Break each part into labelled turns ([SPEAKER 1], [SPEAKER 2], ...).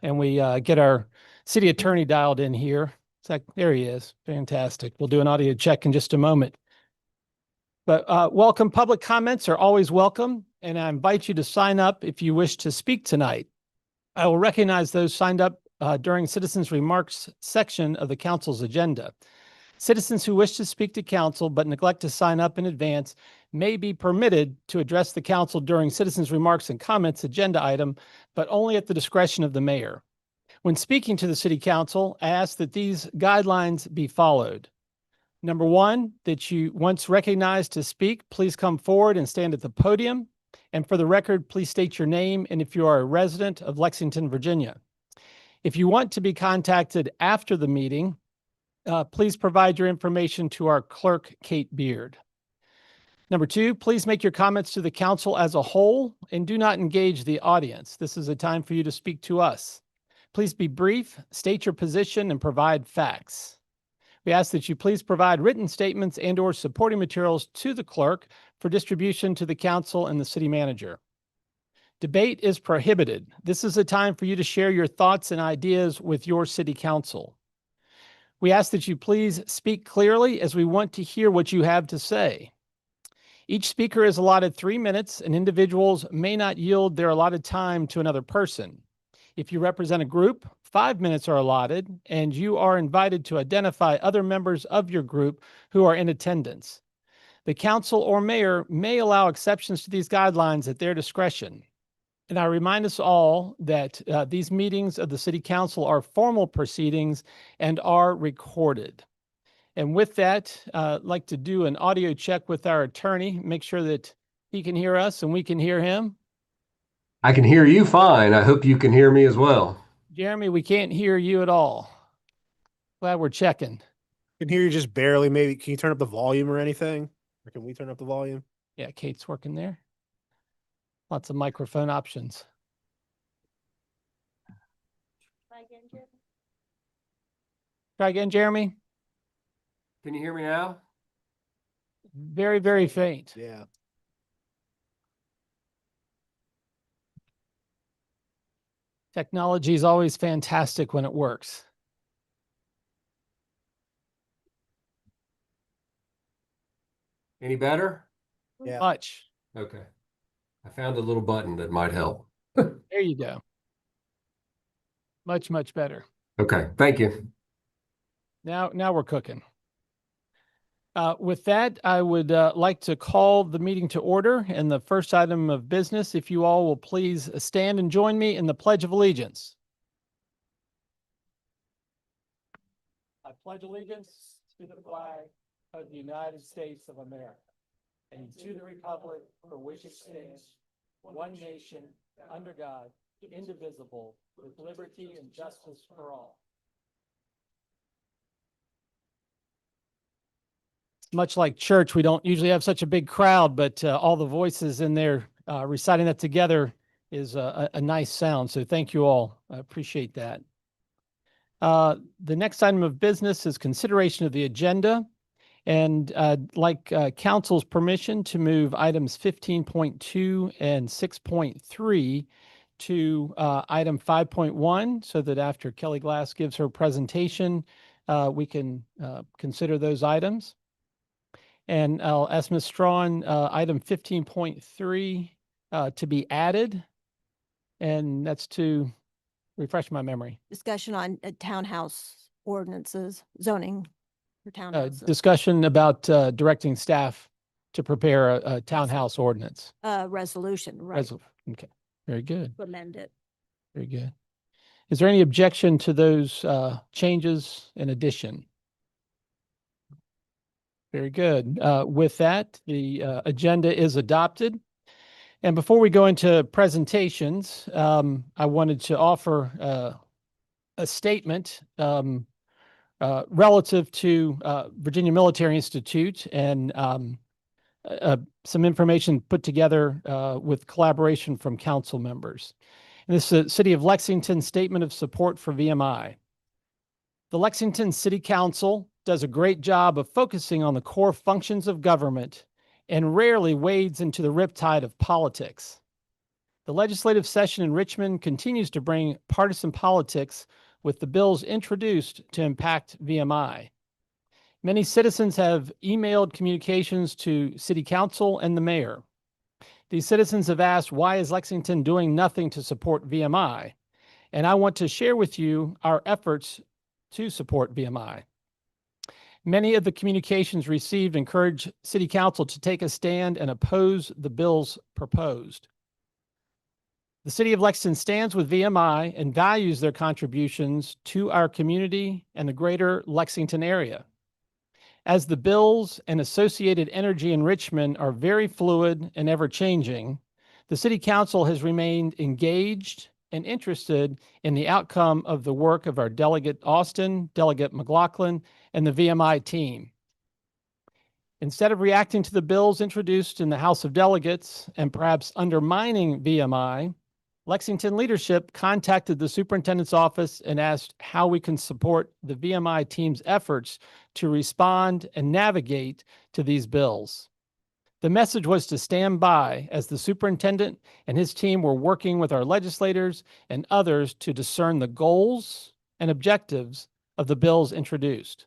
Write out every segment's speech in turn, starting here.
[SPEAKER 1] and we get our city attorney dialed in here. There he is. Fantastic. We'll do an audio check in just a moment. But welcome. Public comments are always welcome, and I invite you to sign up if you wish to speak tonight. I will recognize those signed up during citizens' remarks section of the council's agenda. Citizens who wish to speak to council but neglect to sign up in advance may be permitted to address the council during citizens' remarks and comments agenda item, but only at the discretion of the mayor. When speaking to the city council, I ask that these guidelines be followed. Number one, that you, once recognized to speak, please come forward and stand at the podium. And for the record, please state your name and if you are a resident of Lexington, Virginia. If you want to be contacted after the meeting, please provide your information to our clerk, Kate Beard. Number two, please make your comments to the council as a whole and do not engage the audience. This is a time for you to speak to us. Please be brief, state your position, and provide facts. We ask that you please provide written statements and/or supporting materials to the clerk for distribution to the council and the city manager. Debate is prohibited. This is a time for you to share your thoughts and ideas with your city council. We ask that you please speak clearly as we want to hear what you have to say. Each speaker is allotted 3 minutes, and individuals may not yield their allotted time to another person. If you represent a group, 5 minutes are allotted, and you are invited to identify other members of your group who are in attendance. The council or mayor may allow exceptions to these guidelines at their discretion. And I remind us all that these meetings of the city council are formal proceedings and are recorded. And with that, I'd like to do an audio check with our attorney, make sure that he can hear us and we can hear him.
[SPEAKER 2] I can hear you fine. I hope you can hear me as well.
[SPEAKER 1] Jeremy, we can't hear you at all. Glad we're checking.
[SPEAKER 3] I can hear you just barely. Maybe can you turn up the volume or anything? Or can we turn up the volume?
[SPEAKER 1] Yeah, Kate's working there. Lots of microphone options. Try again, Jeremy.
[SPEAKER 2] Can you hear me now?
[SPEAKER 1] Very, very faint.
[SPEAKER 3] Yeah.
[SPEAKER 1] Technology is always fantastic when it works.
[SPEAKER 2] Any better?
[SPEAKER 3] Yeah.
[SPEAKER 1] Much.
[SPEAKER 2] Okay. I found a little button that might help.
[SPEAKER 1] There you go. Much, much better.
[SPEAKER 2] Okay. Thank you.
[SPEAKER 1] Now we're cooking. With that, I would like to call the meeting to order. And the first item of business, if you all will please stand and join me in the Pledge of Allegiance. I pledge allegiance to the flag of the United States of America and to the republic for which it stands, one nation, under God, indivisible, with liberty and justice for all. Much like church, we don't usually have such a big crowd, but all the voices in there reciting that together is a nice sound. So thank you all. I appreciate that. The next item of business is consideration of the agenda. And I'd like council's permission to move items 15.2 and 6.3 to item 5.1 so that after Kelly Glass gives her presentation, we can consider those items. And I'll ask Ms. Strawn, item 15.3 to be added. And that's to refresh my memory.
[SPEAKER 4] Discussion on townhouse ordinances, zoning for townhouses.
[SPEAKER 1] Discussion about directing staff to prepare a townhouse ordinance.
[SPEAKER 4] Resolution, right?
[SPEAKER 1] Okay, very good.
[SPEAKER 4] Amend it.
[SPEAKER 1] Very good. Is there any objection to those changes in addition? Very good. With that, the agenda is adopted. And before we go into presentations, I wanted to offer a statement relative to Virginia Military Institute and some information put together with collaboration from council members. And this is a City of Lexington Statement of Support for VMI. The Lexington City Council does a great job of focusing on the core functions of government and rarely wades into the riptide of politics. The legislative session in Richmond continues to bring partisan politics with the bills introduced to impact VMI. Many citizens have emailed communications to City Council and the mayor. These citizens have asked, why is Lexington doing nothing to support VMI? And I want to share with you our efforts to support VMI. Many of the communications received encourage City Council to take a stand and oppose the bills proposed. The City of Lexington stands with VMI and values their contributions to our community and the greater Lexington area. As the bills and associated energy in Richmond are very fluid and ever-changing, the City Council has remained engaged and interested in the outcome of the work of our Delegate Austin, Delegate McLaughlin, and the VMI team. Instead of reacting to the bills introduced in the House of Delegates and perhaps undermining VMI, Lexington leadership contacted the superintendent's office and asked how we can support the VMI team's efforts to respond and navigate to these bills. The message was to stand by as the superintendent and his team were working with our legislators and others to discern the goals and objectives of the bills introduced.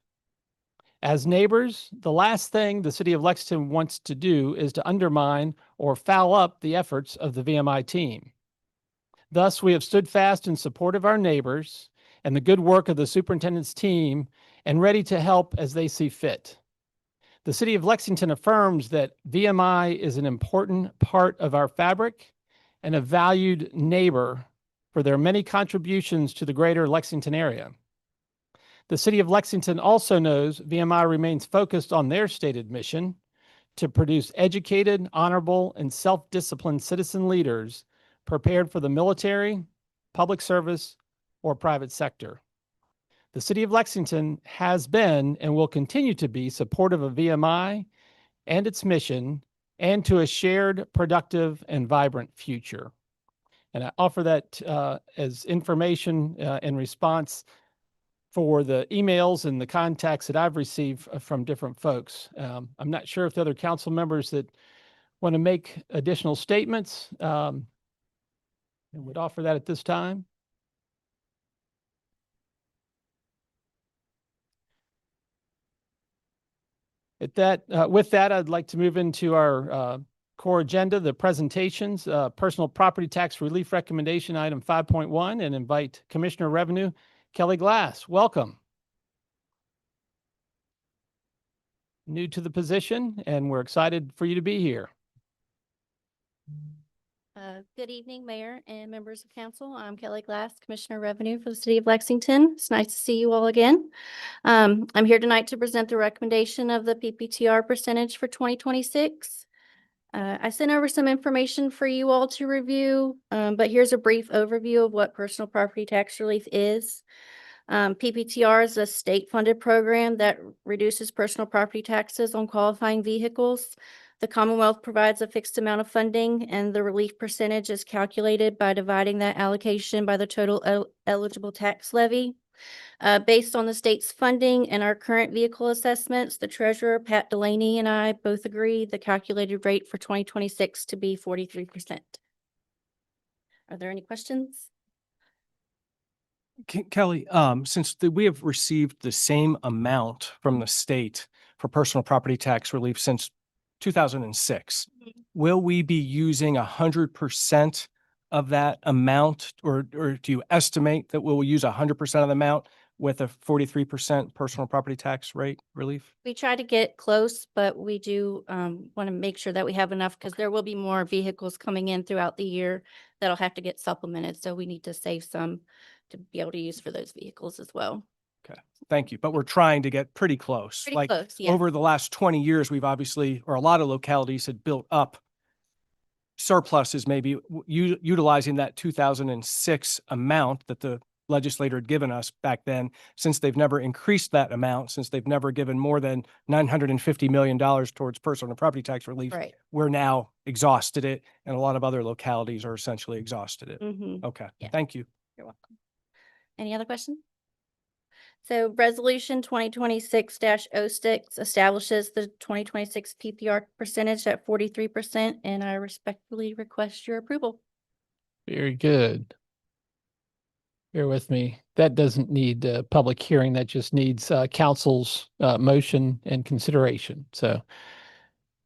[SPEAKER 1] As neighbors, the last thing the City of Lexington wants to do is to undermine or foul up the efforts of the VMI team. Thus, we have stood fast in support of our neighbors and the good work of the superintendent's team and ready to help as they see fit. The City of Lexington affirms that VMI is an important part of our fabric and a valued neighbor for their many contributions to the greater Lexington area. The City of Lexington also knows VMI remains focused on their stated mission to produce educated, honorable, and self-disciplined citizen leaders prepared for the military, public service, or private sector. The City of Lexington has been and will continue to be supportive of VMI and its mission and to a shared, productive, and vibrant future. And I offer that as information in response for the emails and the contacts that I've received from different folks. I'm not sure if the other council members that want to make additional statements and would offer that at this time. With that, I'd like to move into our core agenda, the presentations, personal property tax relief recommendation item 5.1, and invite Commissioner of Revenue Kelly Glass. Welcome. New to the position, and we're excited for you to be here.
[SPEAKER 5] Good evening, Mayor and members of council. I'm Kelly Glass, Commissioner of Revenue for the City of Lexington. It's nice to see you all again. I'm here tonight to present the recommendation of the PPTR percentage for 2026. I sent over some information for you all to review, but here's a brief overview of what personal property tax relief is. PPTR is a state-funded program that reduces personal property taxes on qualifying vehicles. The Commonwealth provides a fixed amount of funding, and the relief percentage is calculated by dividing that allocation by the total eligible tax levy. Based on the state's funding and our current vehicle assessments, the Treasurer, Pat Delaney, and I both agree the calculated rate for 2026 to be 43%. Are there any questions?
[SPEAKER 6] Kelly, since we have received the same amount from the state for personal property tax relief since 2006, will we be using 100% of that amount, or do you estimate that we'll use 100% of the amount with a 43% personal property tax rate relief?
[SPEAKER 5] We try to get close, but we do want to make sure that we have enough because there will be more vehicles coming in throughout the year that'll have to get supplemented. So we need to save some to be able to use for those vehicles as well.
[SPEAKER 6] Okay, thank you. But we're trying to get pretty close.
[SPEAKER 5] Pretty close, yeah.
[SPEAKER 6] Over the last 20 years, we've obviously, or a lot of localities had built up surpluses, maybe utilizing that 2006 amount that the legislator had given us back then. Since they've never increased that amount, since they've never given more than $950 million towards personal property tax relief,
[SPEAKER 5] Right.
[SPEAKER 6] we're now exhausted it, and a lot of other localities are essentially exhausted it. Okay,
[SPEAKER 5] Yeah.
[SPEAKER 6] thank you.
[SPEAKER 5] You're welcome. Any other questions? So Resolution 2026-06 establishes the 2026 PPR percentage at 43%, and I respectfully request your approval.
[SPEAKER 1] Very good. Bear with me. That doesn't need a public hearing. That just needs council's motion and consideration. So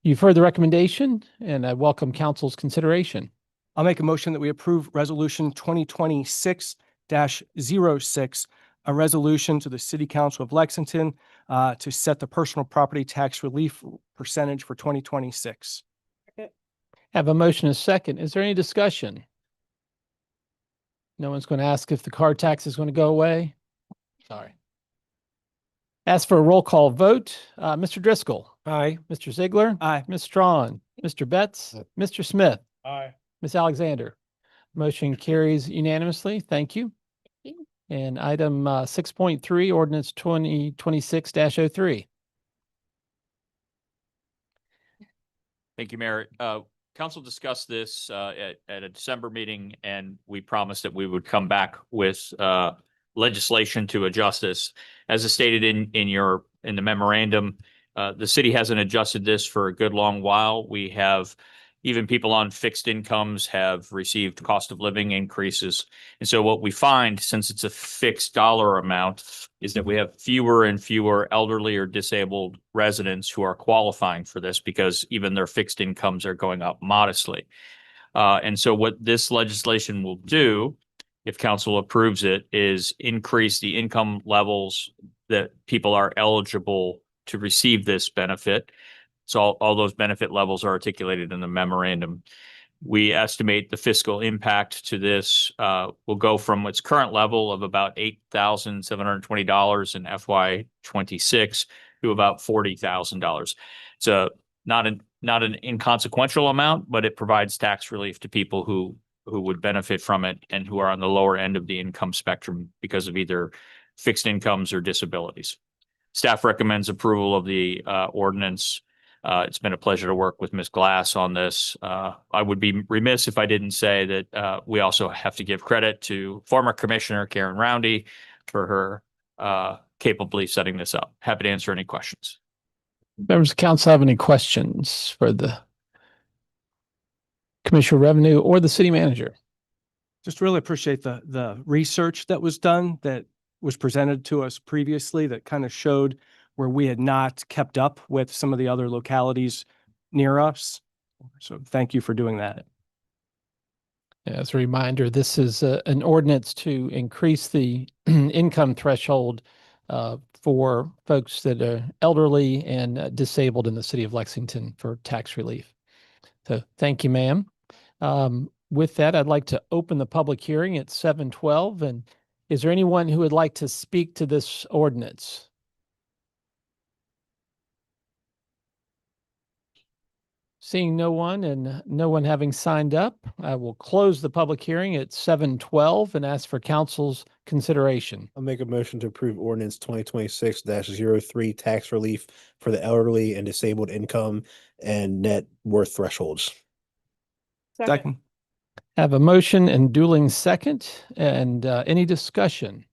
[SPEAKER 1] you've heard the recommendation, and I welcome council's consideration.
[SPEAKER 6] I'll make a motion that we approve resolution 2026-06, a resolution to the City Council of Lexington to set the personal property tax relief percentage for 2026.
[SPEAKER 1] Have a motion and a second. Is there any discussion? No one's going to ask if the car tax is going to go away? Sorry. Ask for a roll call vote. Mr. Driscoll.
[SPEAKER 6] Aye.
[SPEAKER 1] Mr. Ziegler.
[SPEAKER 6] Aye.
[SPEAKER 1] Ms. Strawn. Mr. Betts. Mr. Smith.
[SPEAKER 6] Aye.
[SPEAKER 1] Ms. Alexander. Motion carries unanimously. Thank you.
[SPEAKER 5] Thank you.
[SPEAKER 1] And item 6.3, ordinance 2026-03.
[SPEAKER 7] Thank you, Mayor. Council discussed this at a December meeting, and we promised that we would come back with legislation to adjust this. As is stated in the memorandum, the city hasn't adjusted this for a good long while. We have even people on fixed incomes have received cost of living increases. And so what we find, since it's a fixed dollar amount, is that we have fewer and fewer elderly or disabled residents who are qualifying for this because even their fixed incomes are going up modestly. And so what this legislation will do, if council approves it, is increase the income levels that people are eligible to receive this benefit. So all those benefit levels are articulated in the memorandum. We estimate the fiscal impact to this will go from its current level of about $8,720 in FY 26 to about $40,000. It's not an inconsequential amount, but it provides tax relief to people who would benefit from it and who are on the lower end of the income spectrum because of either fixed incomes or disabilities. Staff recommends approval of the ordinance. It's been a pleasure to work with Ms. Glass on this. I would be remiss if I didn't say that we also have to give credit to former Commissioner Karen Roundy for her capably setting this up. Happy to answer any questions.
[SPEAKER 1] Members of council have any questions for the Commissioner of Revenue or the city manager?
[SPEAKER 6] Just really appreciate the research that was done that was presented to us previously that kind of showed where we had not kept up with some of the other localities near us. So thank you for doing that.
[SPEAKER 1] As a reminder, this is an ordinance to increase the income threshold for folks that are elderly and disabled in the city of Lexington for tax relief. So thank you, ma'am. With that, I'd like to open the public hearing at 7:12. And is there anyone who would like to speak to this ordinance? Seeing no one and no one having signed up, I will close the public hearing at 7:12 and ask for council's consideration.
[SPEAKER 3] I'll make a motion to approve ordinance 2026-03 tax relief for the elderly and disabled income and net worth thresholds.
[SPEAKER 6] Second.
[SPEAKER 1] Have a motion and dueling second, and any discussion?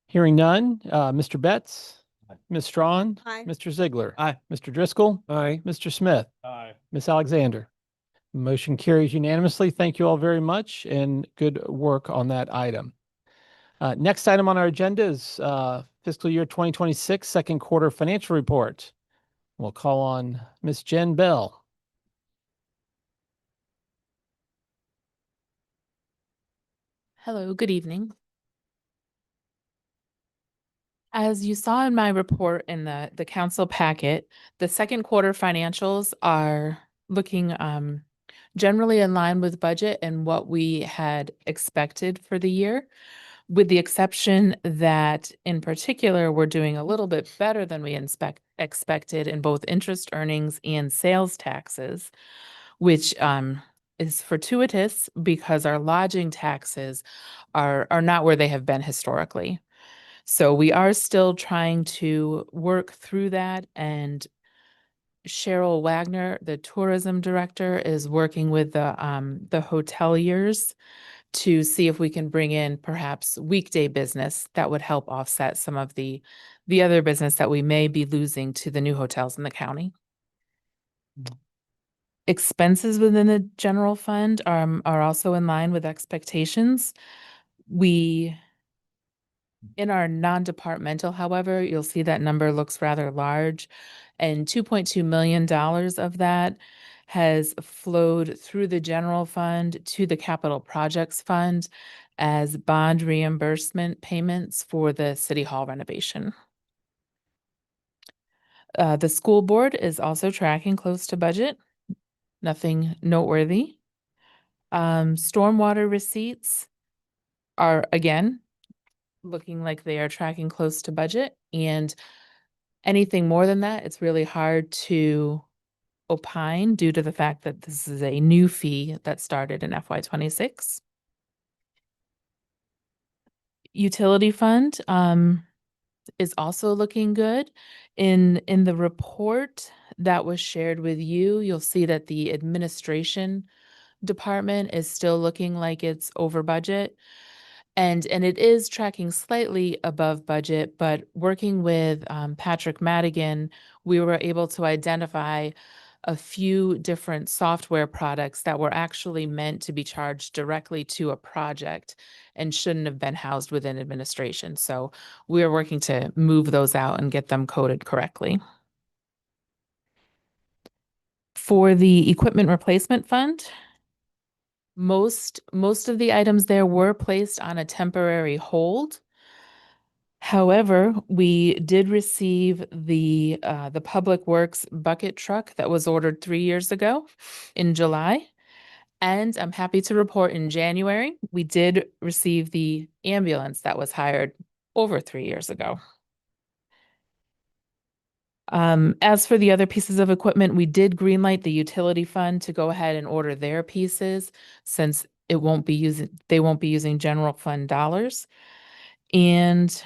[SPEAKER 1] Hearing none, Mr. Betts, Ms. Strawn,
[SPEAKER 4] Aye.
[SPEAKER 1] Mr. Ziegler.
[SPEAKER 6] Aye.
[SPEAKER 1] Mr. Driscoll,
[SPEAKER 6] Aye.
[SPEAKER 1] Mr. Smith,
[SPEAKER 6] Aye.
[SPEAKER 1] Ms. Alexander. Motion carries unanimously. Thank you all very much and good work on that item. Next item on our agenda is fiscal year 2026 second quarter financial report. We'll call on Ms. Jen Bell.
[SPEAKER 8] Hello, good evening. As you saw in my report in the council packet, the second quarter financials are looking generally in line with budget and what we had expected for the year, with the exception that in particular, we're doing a little bit better than we expected in both interest earnings and sales taxes, which is fortuitous because our lodging taxes are not where they have been historically. So we are still trying to work through that, and Cheryl Wagner, the tourism director, is working with the hoteliers to see if we can bring in perhaps weekday business that would help offset some of the other business that we may be losing to the new hotels in the county. expenses within the general fund are also in line with expectations. In our non-departmental, however, you'll see that number looks rather large, and $2.2 million of that has flowed through the general fund to the capital projects fund as bond reimbursement payments for the city hall renovation. The school board is also tracking close to budget. Nothing noteworthy. Stormwater receipts are again looking like they are tracking close to budget, and anything more than that, it's really hard to opine due to the fact that this is a new fee that started in FY 26. Utility fund is also looking good. In the report that was shared with you, you'll see that the administration department is still looking like it's over budget. And it is tracking slightly above budget, but working with Patrick Madigan, we were able to identify a few different software products that were actually meant to be charged directly to a project and shouldn't have been housed within administration. So we are working to move those out and get them coded correctly. For the equipment replacement fund, most of the items there were placed on a temporary hold. However, we did receive the Public Works bucket truck that was ordered 3 years ago in July. And I'm happy to report in January, we did receive the ambulance that was hired over 3 years ago. As for the other pieces of equipment, we did greenlight the utility fund to go ahead and order their pieces since they won't be using general fund dollars. And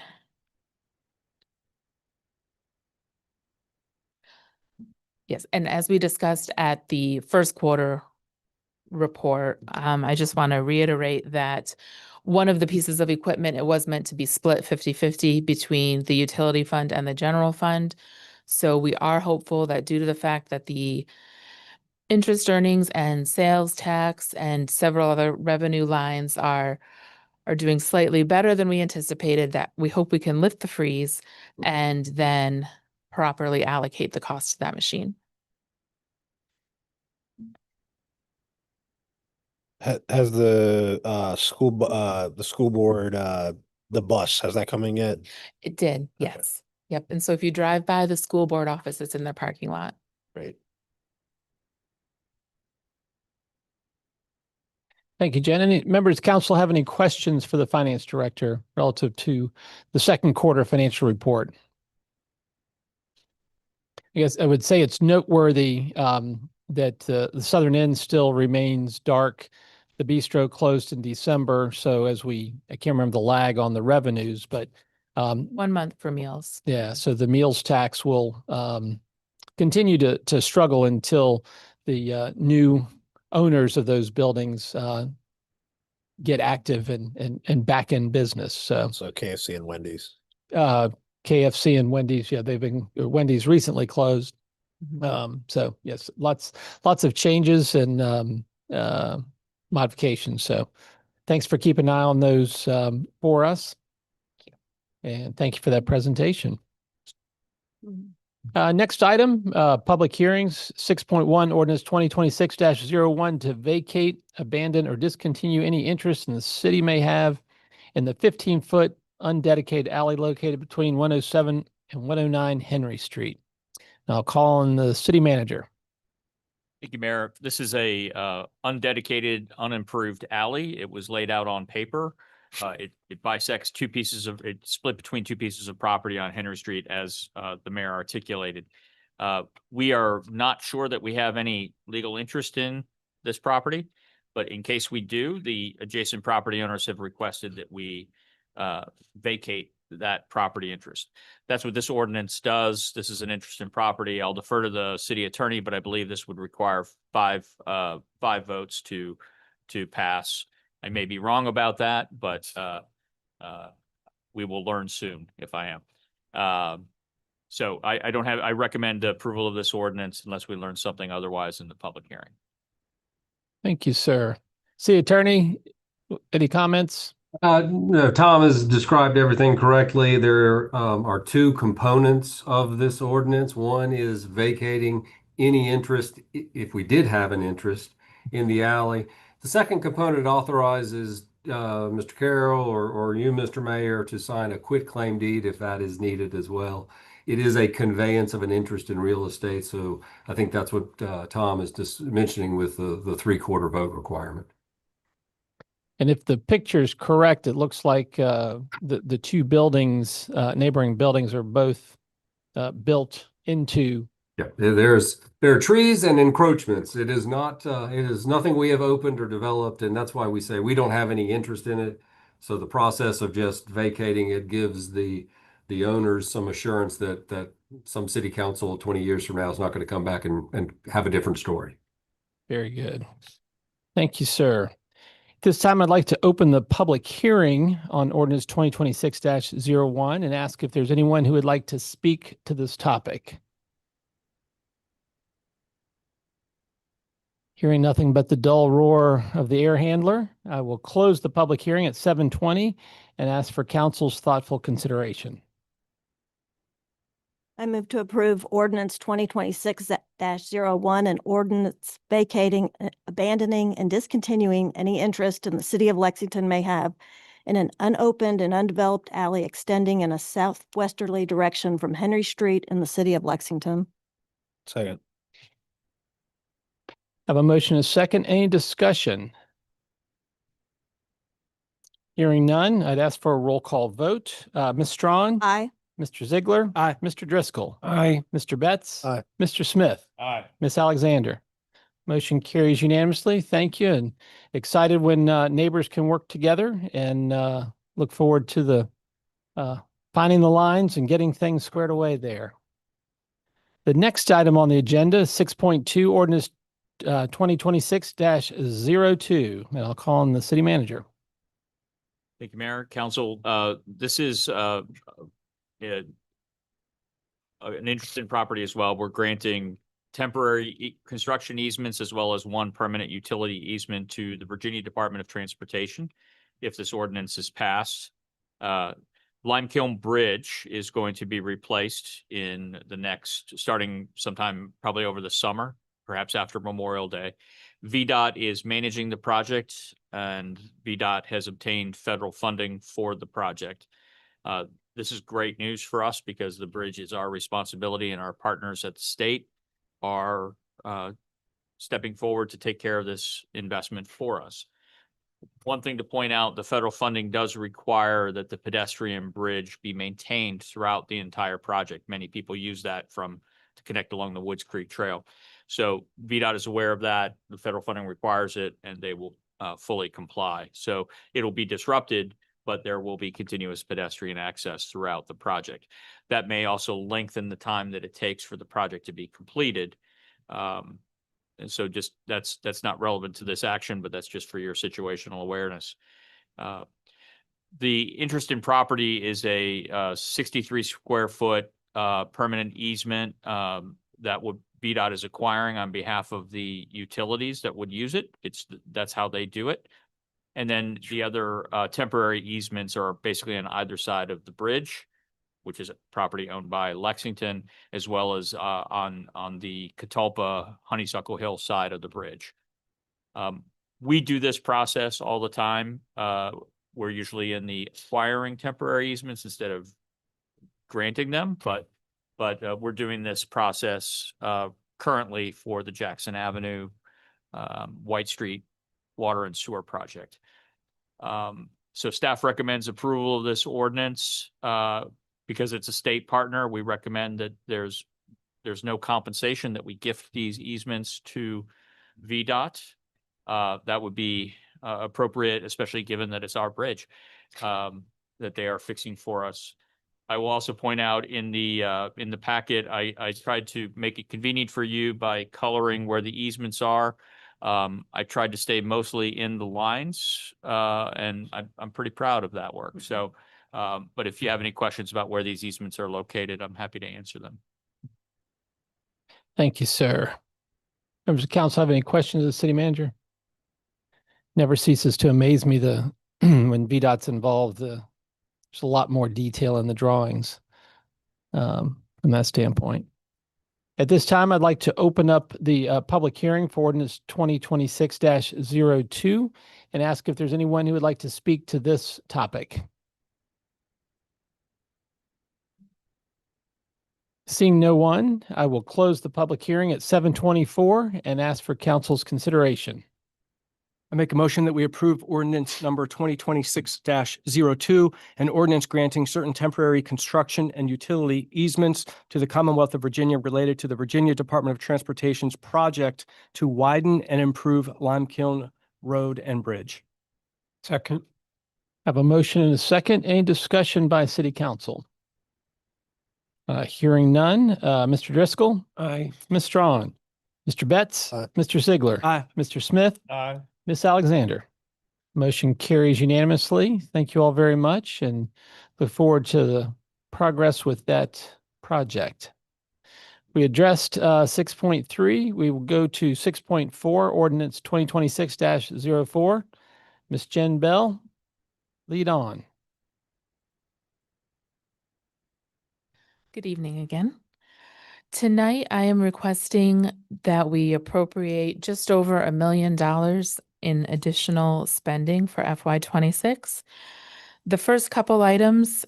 [SPEAKER 8] yes, and as we discussed at the first quarter report, I just want to reiterate that one of the pieces of equipment, it was meant to be split 50-50 between the utility fund and the general fund. So we are hopeful that due to the fact that the interest earnings and sales tax and several other revenue lines are doing slightly better than we anticipated, that we hope we can lift the freeze and then properly allocate the cost to that machine.
[SPEAKER 3] Has the school board the bus, has that coming yet?
[SPEAKER 8] It did,
[SPEAKER 3] Okay.
[SPEAKER 8] yes. Yep. And so if you drive by the school board office, it's in their parking lot.
[SPEAKER 3] Great.
[SPEAKER 1] Thank you, Jen. Any members of council have any questions for the finance director relative to the second quarter financial report? I guess I would say it's noteworthy that the southern end still remains dark. The bistro closed in December. So I can't remember the lag on the revenues, but
[SPEAKER 8] 1 month for meals.
[SPEAKER 1] yeah, so the meals tax will continue to struggle until the new owners of those buildings get active and back in business. So
[SPEAKER 3] KFC and Wendy's.
[SPEAKER 1] KFC and Wendy's, yeah, Wendy's recently closed.
[SPEAKER 8] Mhm.
[SPEAKER 1] So yes, lots of changes and modifications. So thanks for keeping an eye on those for us. And thank you for that presentation. Next item, public hearings, 6.1 ordinance 2026-01 to vacate, abandon, or discontinue any interest in the city may have in the 15-foot undedicated alley located between 107 and 109 Henry Street. Now I'll call on the city manager.
[SPEAKER 7] Thank you, Mayor. This is a undedicated, unimproved alley. It was laid out on paper. It bisects it's split between two pieces of property on Henry Street, as the mayor articulated. We are not sure that we have any legal interest in this property, but in case we do, the adjacent property owners have requested that we vacate that property interest. That's what this ordinance does. This is an interest in property. I'll defer to the city attorney, but I believe this would require five votes to pass. I may be wrong about that, but we will learn soon if I am. So I recommend approval of this ordinance unless we learn something otherwise in the public hearing.
[SPEAKER 1] Thank you, sir. City Attorney, any comments?
[SPEAKER 2] No, Tom has described everything correctly. There are two components of this ordinance. One is vacating any interest, if we did have an interest, in the alley. The second component authorizes Mr. Carroll or you, Mr. Mayor, to sign a quitclaim deed if that is needed as well. It is a conveyance of an interest in real estate, so I think that's what Tom is just mentioning with the three-quarter vote requirement.
[SPEAKER 1] And if the picture is correct, it looks like the two buildings, neighboring buildings, are both built into.
[SPEAKER 2] Yeah, there are trees and encroachments. It is not it is nothing we have opened or developed, and that's why we say we don't have any interest in it. So the process of just vacating it gives the owners some assurance that some city council 20 years from now is not going to come back and have a different story.
[SPEAKER 1] Very good. Thank you, sir. This time, I'd like to open the public hearing on ordinance 2026-01 and ask if there's anyone who would like to speak to this topic. Hearing nothing but the dull roar of the air handler, I will close the public hearing at 7:20 and ask for council's thoughtful consideration.
[SPEAKER 4] I move to approve ordinance 2026-01, an ordinance vacating, abandoning, and discontinuing any interest in the city of Lexington may have in an unopened and undeveloped alley extending in a southwesterly direction from Henry Street in the city of Lexington.
[SPEAKER 3] Second.
[SPEAKER 1] I have a motion and a second. Any discussion? Hearing none, I'd ask for a roll call vote. Ms. Strawn?
[SPEAKER 4] Aye.
[SPEAKER 1] Mr. Ziegler?
[SPEAKER 6] Aye.
[SPEAKER 1] Mr. Driscoll?
[SPEAKER 6] Aye.
[SPEAKER 1] Mr. Betts?
[SPEAKER 3] Aye.
[SPEAKER 1] Mr. Smith?
[SPEAKER 7] Aye.
[SPEAKER 1] Ms. Alexander? Motion carries unanimously. Thank you. And excited when neighbors can work together, and look forward to the finding the lines and getting things squared away there. The next item on the agenda is 6.2 ordinance 2026-02, and I'll call on the city manager.
[SPEAKER 7] Thank you, Mayor. Council, this is an interesting property as well. We're granting temporary construction easements as well as one permanent utility easement to the Virginia Department of Transportation. If this ordinance is passed, Limekiln Bridge is going to be replaced in the next, starting sometime probably over the summer, perhaps after Memorial Day. VDOT is managing the project, and VDOT has obtained federal funding for the project. This is great news for us because the bridge is our responsibility, and our partners at the state are stepping forward to take care of this investment for us. One thing to point out, the federal funding does require that the pedestrian bridge be maintained throughout the entire project. Many people use that to connect along the Woods Creek Trail. So VDOT is aware of that. The federal funding requires it, and they will fully comply. So it'll be disrupted, but there will be continuous pedestrian access throughout the project. That may also lengthen the time that it takes for the project to be completed. And so just that's not relevant to this action, but that's just for your situational awareness. The interest in property is a 63 square foot permanent easement that VDOT is acquiring on behalf of the utilities that would use it. That's how they do it. And then the other temporary easements are basically on either side of the bridge, which is a property owned by Lexington, as well as on the Catalpa Honeysuckle Hill side of the bridge. We do this process all the time. We're usually in the acquiring temporary easements instead of granting them, but we're doing this process currently for the Jackson Avenue, White Street Water and Sewer Project. So staff recommends approval of this ordinance. Because it's a state partner, we recommend that there's no compensation, that we gift these easements to VDOT. That would be appropriate, especially given that it's our bridge that they are fixing for us. I will also point out in the packet, I tried to make it convenient for you by coloring where the easements are. I tried to stay mostly in the lines, and I'm pretty proud of that work. So But if you have any questions about where these easements are located, I'm happy to answer them.
[SPEAKER 1] Thank you, sir. Members of council have any questions of the city manager? Never ceases to amaze me when VDOT's involved, there's a lot more detail in the drawings from that standpoint. At this time, I'd like to open up the public hearing for ordinance 2026-02 and ask if there's anyone who would like to speak to this topic. Seeing no one, I will close the public hearing at 7:24 and ask for council's consideration.
[SPEAKER 6] I make a motion that we approve ordinance number 2026-02, an ordinance granting certain temporary construction and utility easements to the Commonwealth of Virginia related to the Virginia Department of Transportation's project to widen and improve Limekiln Road and Bridge.
[SPEAKER 1] Second. I have a motion and a second. Any discussion by city council? Hearing none. Mr. Driscoll? Aye. Ms. Strawn? Mr. Betts?
[SPEAKER 3] Aye.
[SPEAKER 1] Mr. Ziegler?
[SPEAKER 6] Aye.
[SPEAKER 1] Mr. Smith?
[SPEAKER 6] Aye.
[SPEAKER 1] Ms. Alexander? Motion carries unanimously. Thank you all very much and look forward to the progress with that project. We addressed 6.3. We will go to 6.4, ordinance 2026-04. Ms. Jen Bell, lead on.
[SPEAKER 8] Good evening again. Tonight, I am requesting that we appropriate just over $1 million in additional spending for FY26. The first couple items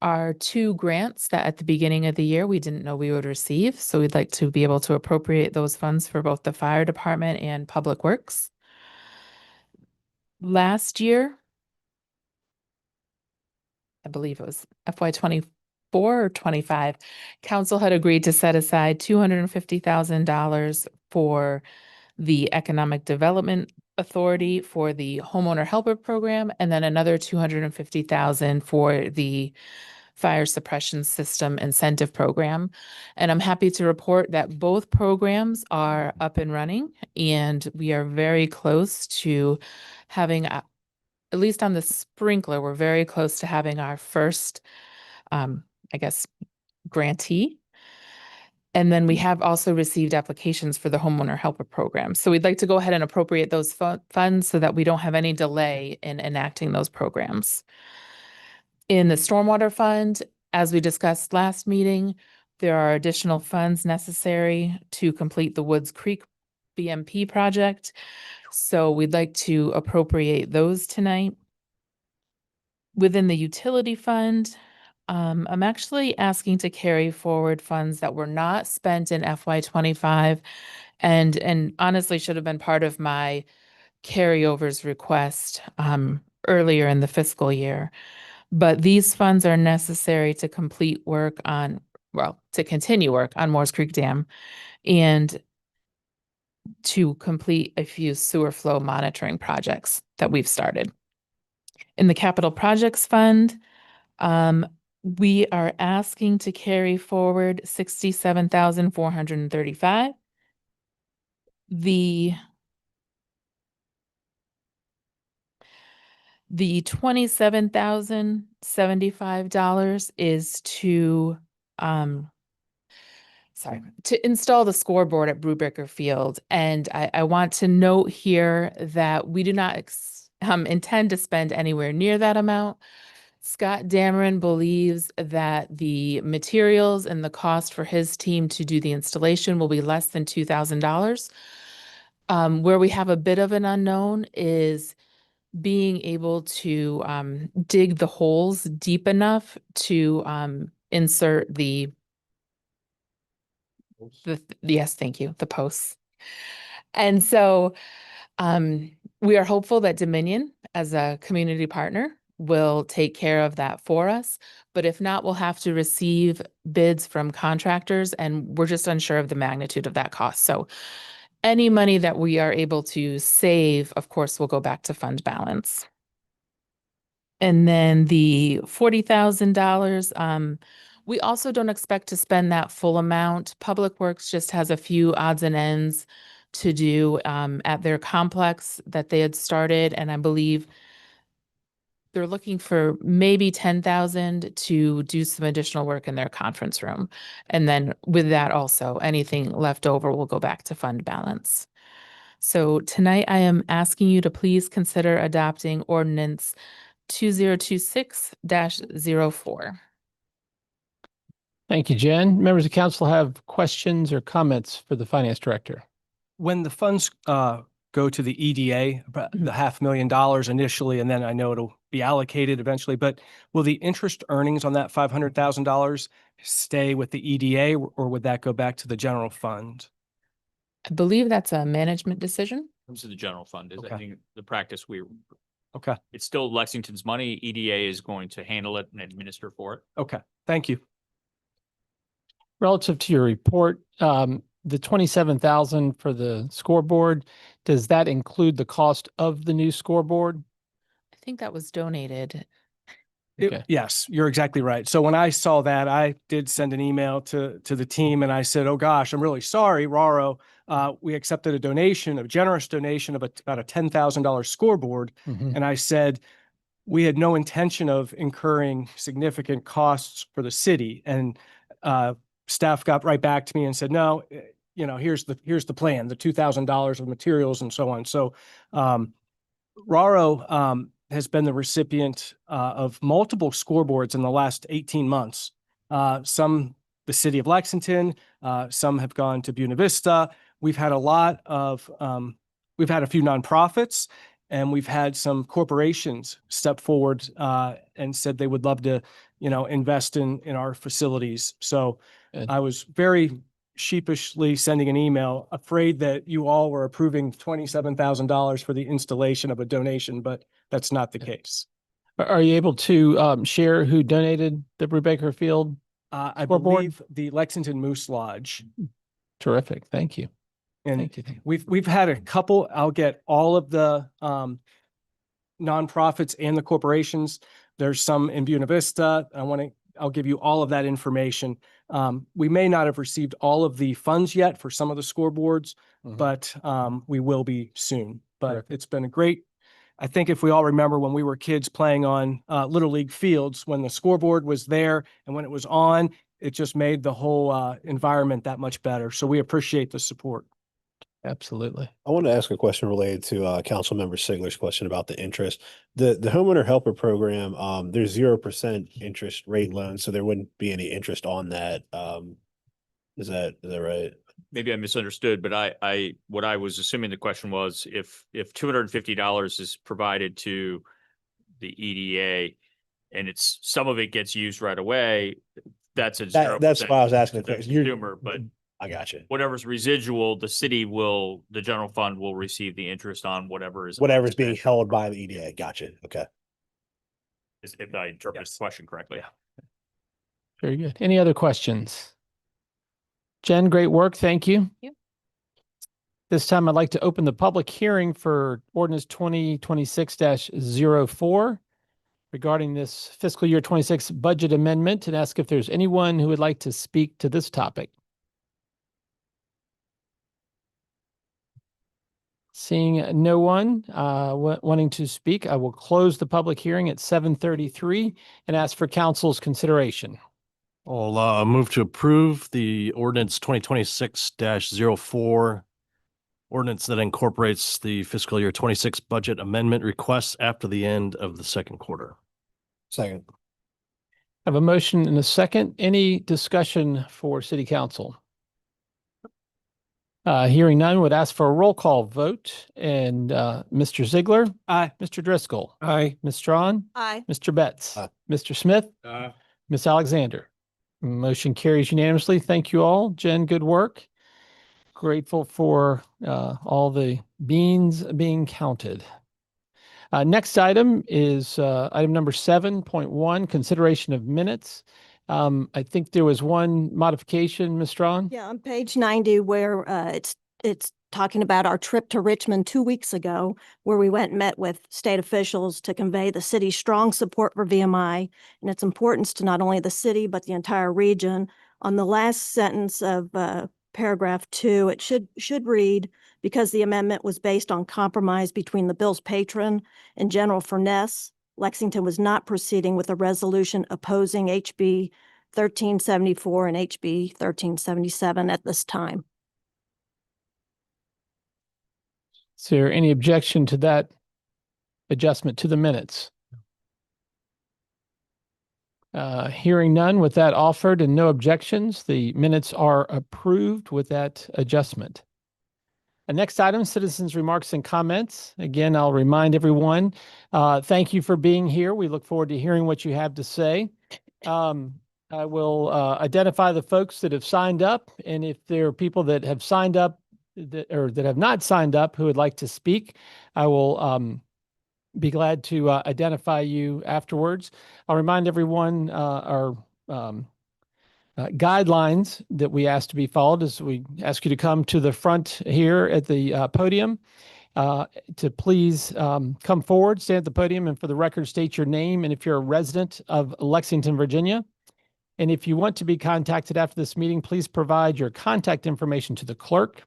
[SPEAKER 8] are 2 grants that at the beginning of the year we didn't know we would receive. So we'd like to be able to appropriate those funds for both the fire department and public works. Last year, I believe it was FY24 or 25, council had agreed to set aside $250,000 for the Economic Development Authority for the Homeowner Helper Program, and then another $250,000 for the Fire Suppression System Incentive Program. And I'm happy to report that both programs are up and running, and we are very close to having, at least on the sprinkler, we're very close to having our first grantee. And then we have also received applications for the Homeowner Helper Program. So we'd like to go ahead and appropriate those funds so that we don't have any delay in enacting those programs. In the Stormwater Fund, as we discussed last meeting, there are additional funds necessary to complete the Woods Creek BMP project. So we'd like to appropriate those tonight. Within the Utility Fund, I'm actually asking to carry forward funds that were not spent in FY25 and honestly should have been part of my carryovers request earlier in the fiscal year. But these funds are necessary to complete work on, to continue work on Moores Creek Dam and to complete a few sewer flow monitoring projects that we've started. In the Capital Projects Fund, we are asking to carry forward $67,435. The $27,075 is to install the scoreboard at Brubaker Field. And I want to note here that we do not intend to spend anywhere near that amount. Scott Dameron believes that the materials and the cost for his team to do the installation will be less than $2,000. Where we have a bit of an unknown is being able to dig the holes deep enough to insert the yes, thank you, the posts. And so we are hopeful that Dominion, as a community partner, will take care of that for us. But if not, we'll have to receive bids from contractors, and we're just unsure of the magnitude of that cost. So any money that we are able to save, of course, will go back to fund balance. And then the $40,000, we also don't expect to spend that full amount. Public Works just has a few odds and ends to do at their complex that they had started, and I believe they're looking for maybe 10,000 to do some additional work in their conference room. And then with that also, anything left over will go back to fund balance. So tonight I am asking you to please consider adopting ordinance 2026-04.
[SPEAKER 1] Thank you, Jen. Members of council have questions or comments for the finance director?
[SPEAKER 6] When the funds go to the EDA, about the $500,000 initially, and then I know it'll be allocated eventually, but will the interest earnings on that $500,000 stay with the EDA or would that go back to the general fund?
[SPEAKER 8] I believe that's a management decision.
[SPEAKER 7] Comes to the general fund is, I
[SPEAKER 6] Okay.
[SPEAKER 7] think, the practice
[SPEAKER 6] Okay,
[SPEAKER 7] it's still Lexington's money. EDA is going to handle it and administer for it.
[SPEAKER 6] okay, thank you.
[SPEAKER 1] Relative to your report, the 27,000 for the scoreboard, does that include the cost of the new scoreboard?
[SPEAKER 8] I think that was donated.
[SPEAKER 1] Okay.
[SPEAKER 6] Yes, you're exactly right. So when I saw that, I did send an email to the team and I said, oh gosh, I'm really sorry, Raro. We accepted a donation, a generous donation of about a $10,000 scoreboard.
[SPEAKER 1] Mhm.
[SPEAKER 6] And I said, we had no intention of incurring significant costs for the city. And staff got right back to me and said, no, here's the plan, the $2,000 of materials and so on. So Raro has been the recipient of multiple scoreboards in the last 18 months. Some the city of Lexington, some have gone to Buena Vista. We've had a few nonprofits, and we've had some corporations step forward and said they would love to, invest in our facilities. So
[SPEAKER 1] Good.
[SPEAKER 6] I was very sheepishly sending an email, afraid that you all were approving $27,000 for the installation of a donation, but that's not the case.
[SPEAKER 1] Are you able to share who donated the Brubaker Field?
[SPEAKER 6] I
[SPEAKER 1] Scoreboard?
[SPEAKER 6] believe the Lexington Moose Lodge.
[SPEAKER 1] Terrific. Thank you.
[SPEAKER 6] And
[SPEAKER 1] Thank you.
[SPEAKER 6] we've had a couple, I'll get all of the nonprofits and the corporations. There's some in Buena Vista. I'll give you all of that information. We may not have received all of the funds yet for some of the scoreboards,
[SPEAKER 1] Mhm.
[SPEAKER 6] but we will be soon. But
[SPEAKER 1] Terrific.
[SPEAKER 6] it's been a great, I think if we all remember when we were kids playing on Little League fields, when the scoreboard was there and when it was on, it just made the whole environment that much better. So we appreciate the support.
[SPEAKER 1] Absolutely.
[SPEAKER 3] I want to ask a question related to Councilmember Sigler's question about the interest. The homeowner helper program, there's 0% interest rate loan, so there wouldn't be any interest on that. Is that right?
[SPEAKER 7] Maybe I misunderstood, but what I was assuming the question was if $250 is provided to the EDA and it's some of it gets used right away, that's a 0%
[SPEAKER 3] That's why I was asking
[SPEAKER 7] to
[SPEAKER 3] the
[SPEAKER 7] the
[SPEAKER 3] question.
[SPEAKER 7] consumer, but
[SPEAKER 3] I got you.
[SPEAKER 7] whatever's residual, the general fund will receive the interest on whatever's
[SPEAKER 3] Being held by the EDA. Gotcha. Okay.
[SPEAKER 7] if I interpret the question correctly.
[SPEAKER 1] Very good. Any other questions? Jen, great work. Thank you.
[SPEAKER 8] you.
[SPEAKER 1] This time I'd like to open the public hearing for ordinance 2026-04 regarding this fiscal year 26 budget amendment and ask if there's anyone who would like to speak to this topic. Seeing no one wanting to speak, I will close the public hearing at 7:33 and ask for council's consideration.
[SPEAKER 9] I'll move to approve the ordinance 2026-04, ordinance that incorporates the fiscal year 26 budget amendment requests after the end of the second quarter.
[SPEAKER 3] Second.
[SPEAKER 1] I have a motion and a second. Any discussion for city council? Hearing none, would ask for a roll call vote. And Mr. Ziegler?
[SPEAKER 6] Aye.
[SPEAKER 1] Mr. Driscoll?
[SPEAKER 6] Aye.
[SPEAKER 1] Ms. Strawn?
[SPEAKER 4] Aye.
[SPEAKER 1] Mr. Betts?
[SPEAKER 3] Aye.
[SPEAKER 1] Mr. Smith? Ms. Alexander? Motion carries unanimously. Thank you all. Jen, good work. Grateful for all the beans being counted. Next item is item number 7.1, consideration of minutes. I think there was one modification, Ms. Strawn?
[SPEAKER 4] Yeah, on page 90 where it's talking about our trip to Richmond 2 weeks ago, where we went and met with state officials to convey the city's strong support for VMI and its importance to not only the city, but the entire region. On the last sentence of paragraph 2, it should read, because the amendment was based on compromise between the bill's patron and General Furness, Lexington was not proceeding with a resolution opposing HB 1374 and HB 1377 at this time.
[SPEAKER 1] Is there any objection to that adjustment to the minutes? Hearing none, with that offered and no objections, the minutes are approved with that adjustment. The next item, citizens' remarks and comments. Again, I'll remind everyone, thank you for being here. We look forward to hearing what you have to say. I will identify the folks that have signed up, and if there are people that have signed up that have not signed up who would like to speak, I will be glad to identify you afterwards. I'll remind everyone our guidelines that we ask to be followed as we ask you to come to the front here at the podium to please come forward, stand at the podium, and for the record, state your name and if you're a resident of Lexington, Virginia. And if you want to be contacted after this meeting, please provide your contact information to the clerk.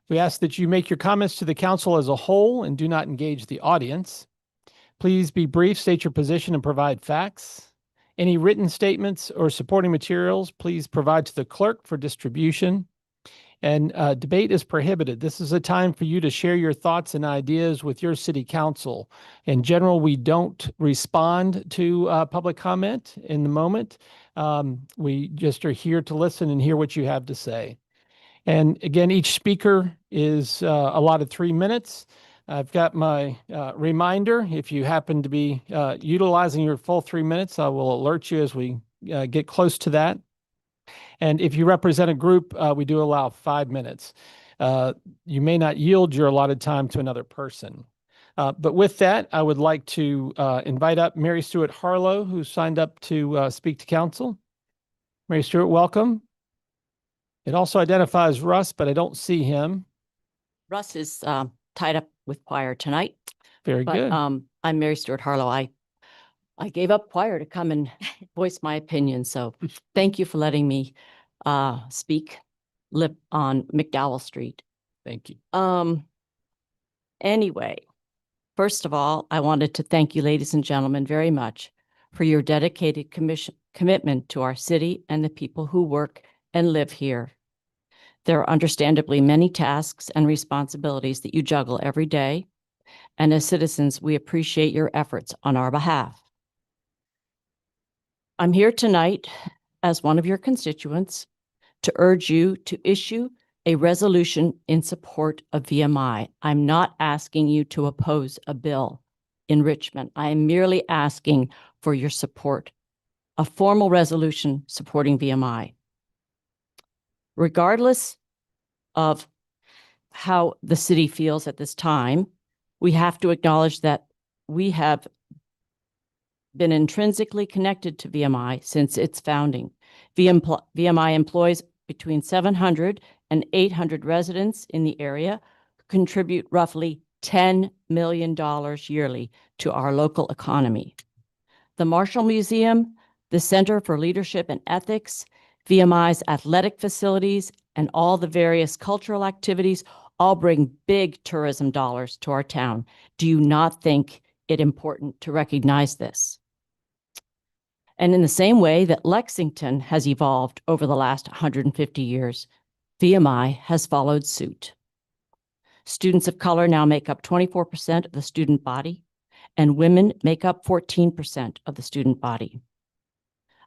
[SPEAKER 1] We ask that you make your comments to the council as a whole and do not engage the audience. Please be brief, state your position, and provide facts. Any written statements or supporting materials, please provide to the clerk for distribution. And debate is prohibited. This is a time for you to share your thoughts and ideas with your city council. In general, we don't respond to public comment in the moment. We just are here to listen and hear what you have to say. And again, each speaker is allotted 3 minutes. I've got my reminder. If you happen to be utilizing your full 3 minutes, I will alert you as we get close to that. And if you represent a group, we do allow 5 minutes. You may not yield your allotted time to another person. But with that, I would like to invite up Mary Stuart Harlow, who signed up to speak to council. Mary Stuart, welcome. It also identifies Russ, but I don't see him.
[SPEAKER 10] Russ is tied up with choir tonight.
[SPEAKER 1] Very
[SPEAKER 10] But
[SPEAKER 1] good.
[SPEAKER 10] I'm Mary Stuart Harlow. I gave up choir to come and voice my opinion. So thank you for letting me speak on McDowell Street.
[SPEAKER 1] Thank you.
[SPEAKER 10] Anyway, first of all, I wanted to thank you, ladies and gentlemen, very much for your dedicated commitment to our city and the people who work and live here. There are understandably many tasks and responsibilities that you juggle every day, and as citizens, we appreciate your efforts on our behalf. I'm here tonight as one of your constituents to urge you to issue a resolution in support of VMI. I'm not asking you to oppose a bill in Richmond. I am merely asking for your support, a formal resolution supporting VMI. Regardless of how the city feels at this time, we have to acknowledge that we have been intrinsically connected to VMI since its founding. VMI employs between 700 and 800 residents in the area, who contribute roughly $10 million yearly to our local economy. The Marshall Museum, the Center for Leadership and Ethics, VMI's athletic facilities, and all the various cultural activities all bring big tourism dollars to our town. Do you not think it important to recognize this? And in the same way that Lexington has evolved over the last 150 years, VMI has followed suit. Students of color now make up 24% of the student body, and women make up 14% of the student body.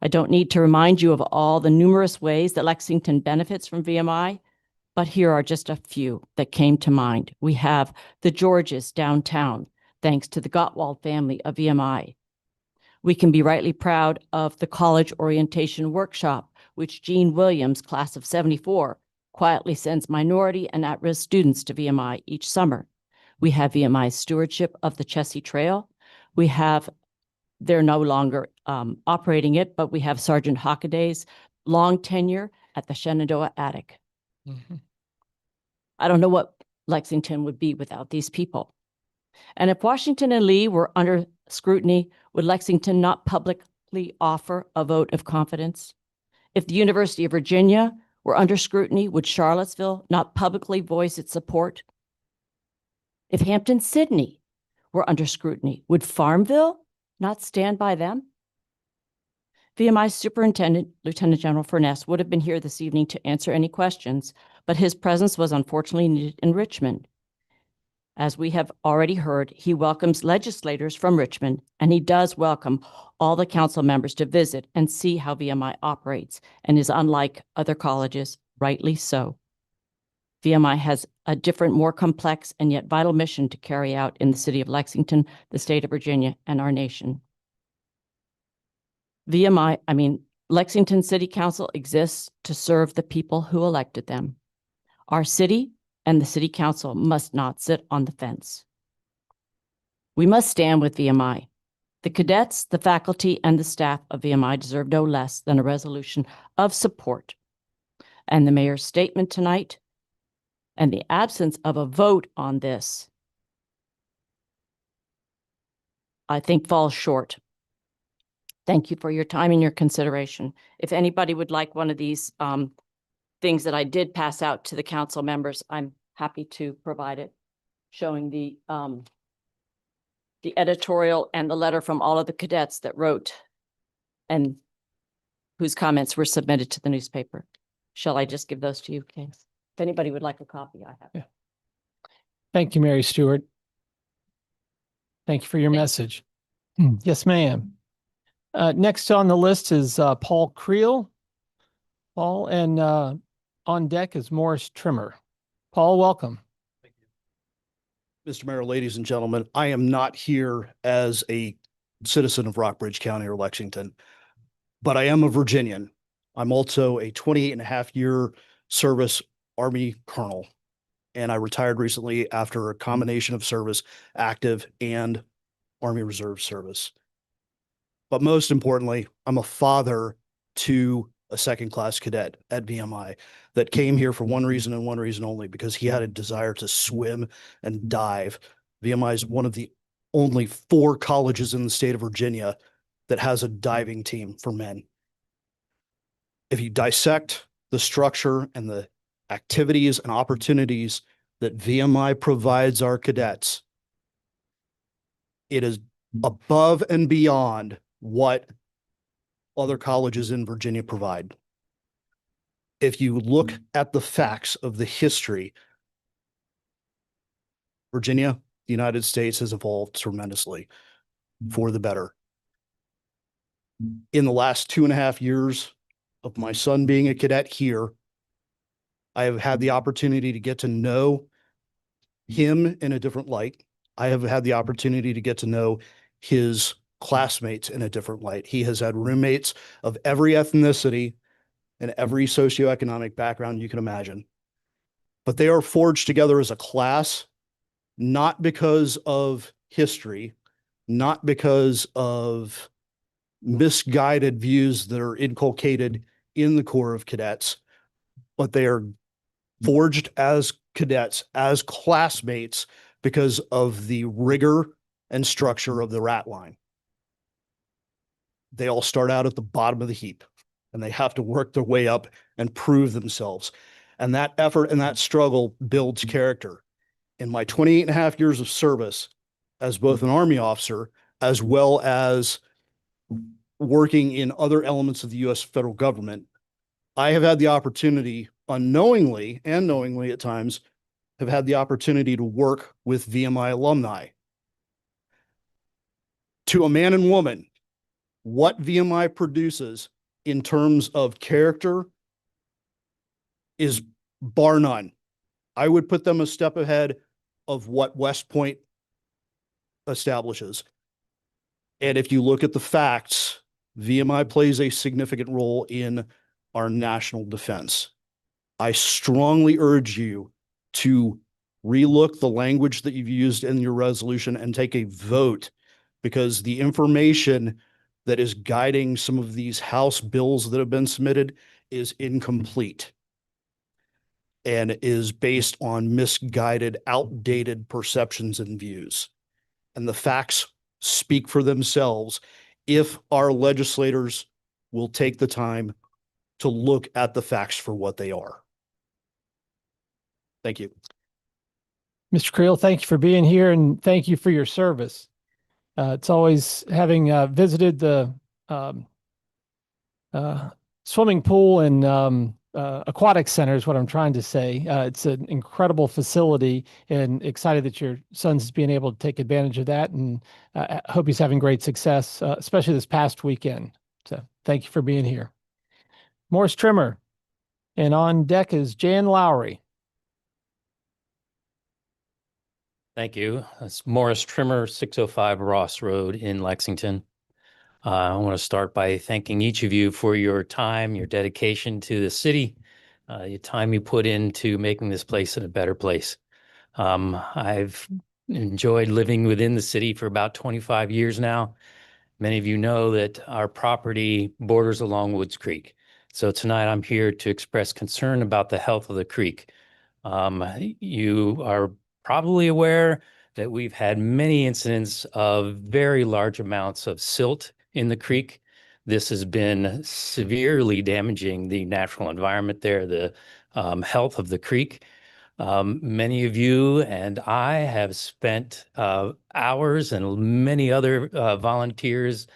[SPEAKER 10] I don't need to remind you of all the numerous ways that Lexington benefits from VMI, but here are just a few that came to mind. We have the Georges downtown, thanks to the Gottwald family of VMI. We can be rightly proud of the college orientation workshop, which Jean Williams, class of 74, quietly sends minority and at-risk students to VMI each summer. We have VMI's stewardship of the Chessie Trail. They're no longer operating it, but we have Sergeant Hockaday's long tenure at the Shenandoah Attic.
[SPEAKER 1] Mm-hmm.
[SPEAKER 10] I don't know what Lexington would be without these people. And if Washington and Lee were under scrutiny, would Lexington not publicly offer a vote of confidence? If the University of Virginia were under scrutiny, would Charlottesville not publicly voice its support? If Hampton-Sydney were under scrutiny, would Farmville not stand by them? VMI Superintendent Lieutenant General Furness would have been here this evening to answer any questions, but his presence was unfortunately needed in Richmond. As we have already heard, he welcomes legislators from Richmond, and he does welcome all the council members to visit and see how VMI operates and is unlike other colleges, rightly so. VMI has a different, more complex and yet vital mission to carry out in the city of Lexington, the state of Virginia, and our nation. Lexington City Council exists to serve the people who elected them. Our city and the city council must not sit on the fence. We must stand with VMI. The cadets, the faculty, and the staff of VMI deserve no less than a resolution of support. And the mayor's statement tonight and the absence of a vote on this, I think, falls short. Thank you for your time and your consideration. If anybody would like one of these things that I did pass out to the council members, I'm happy to provide it, showing the editorial and the letter from all of the cadets that wrote and whose comments were submitted to the newspaper. Shall I just give those to you, Kings? If anybody would like a copy, I have.
[SPEAKER 1] Yeah. Thank you, Mary Stewart. Thank you for your message. Yes, ma'am. Next on the list is Paul Creel. Paul, and on deck is Morris Trimmer. Paul, welcome.
[SPEAKER 11] Mr. Mayor, ladies and gentlemen, I am not here as a citizen of Rockbridge County or Lexington, but I am a Virginian. I'm also a 28-and-a-half-year service Army colonel, and I retired recently after a combination of service, active and Army Reserve service. But most importantly, I'm a father to a second-class cadet at VMI that came here for one reason and one reason only, because he had a desire to swim and dive. VMI is one of the only 4 colleges in the state of Virginia that has a diving team for men. If you dissect the structure and the activities and opportunities that VMI provides our cadets, it is above and beyond what other colleges in Virginia provide. If you look at the facts of the history, Virginia, the United States, has evolved tremendously for the better. In the last 2.5 years of my son being a cadet here, I have had the opportunity to get to know him in a different light. I have had the opportunity to get to know his classmates in a different light. He has had roommates of every ethnicity and every socioeconomic background you can imagine. But they are forged together as a class, not because of history, not because of misguided views that are inculcated in the Corps of Cadets, but they are forged as cadets, as classmates, because of the rigor and structure of the rat line. They all start out at the bottom of the heap, and they have to work their way up and prove themselves. And that effort and that struggle builds character. In my 28.5 years of service as both an Army officer, as well as working in other elements of the U.S. federal government, I have had the opportunity, unknowingly and knowingly at times, have had the opportunity to work with VMI alumni. To a man and woman, what VMI produces in terms of character is bar none. I would put them a step ahead of what West Point establishes. And if you look at the facts, VMI plays a significant role in our national defense. I strongly urge you to relook the language that you've used in your resolution and take a vote, because the information that is guiding some of these House bills that have been submitted is incomplete and is based on misguided, outdated perceptions and views. And the facts speak for themselves if our legislators will take the time to look at the facts for what they are. Thank you.
[SPEAKER 1] Mr. Creel, thank you for being here and thank you for your service. It's always having visited the um, swimming pool and aquatic center is what I'm trying to say. It's an incredible facility, and excited that your son's being able to take advantage of that, and I hope he's having great success, especially this past weekend. So thank you for being here. Morris Trimmer, and on deck is Jan Lowry.
[SPEAKER 12] Thank you. It's Morris Trimmer, 605 Ross Road in Lexington. I want to start by thanking each of you for your time, your dedication to the city, your time you put into making this place a better place. I've enjoyed living within the city for about 25 years now. Many of you know that our property borders along Woods Creek. So tonight I'm here to express concern about the health of the creek. You are probably aware that we've had many incidents of very large amounts of silt in the creek. This has been severely damaging the natural environment there, the health of the creek. Many of you and I have spent hours, and many other volunteers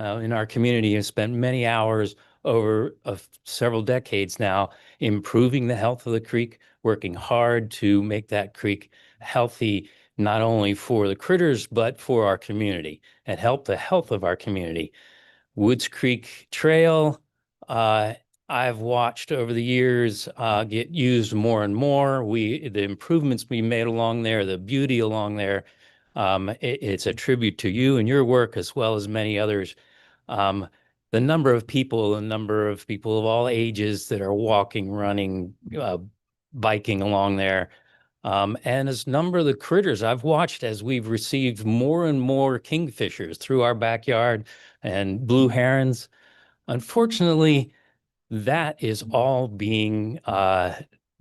[SPEAKER 12] in our community have spent many hours over several decades now improving the health of the creek, working hard to make that creek healthy, not only for the critters, but for our community and help the health of our community. Woods Creek Trail, I've watched over the years get used more and more. The improvements we made along there, the beauty along there, it's a tribute to you and your work as well as many others. The number of people of all ages that are walking, running, biking along there. And as number of the critters I've watched as we've received more and more kingfishers through our backyard and blue herons. Unfortunately, that is all being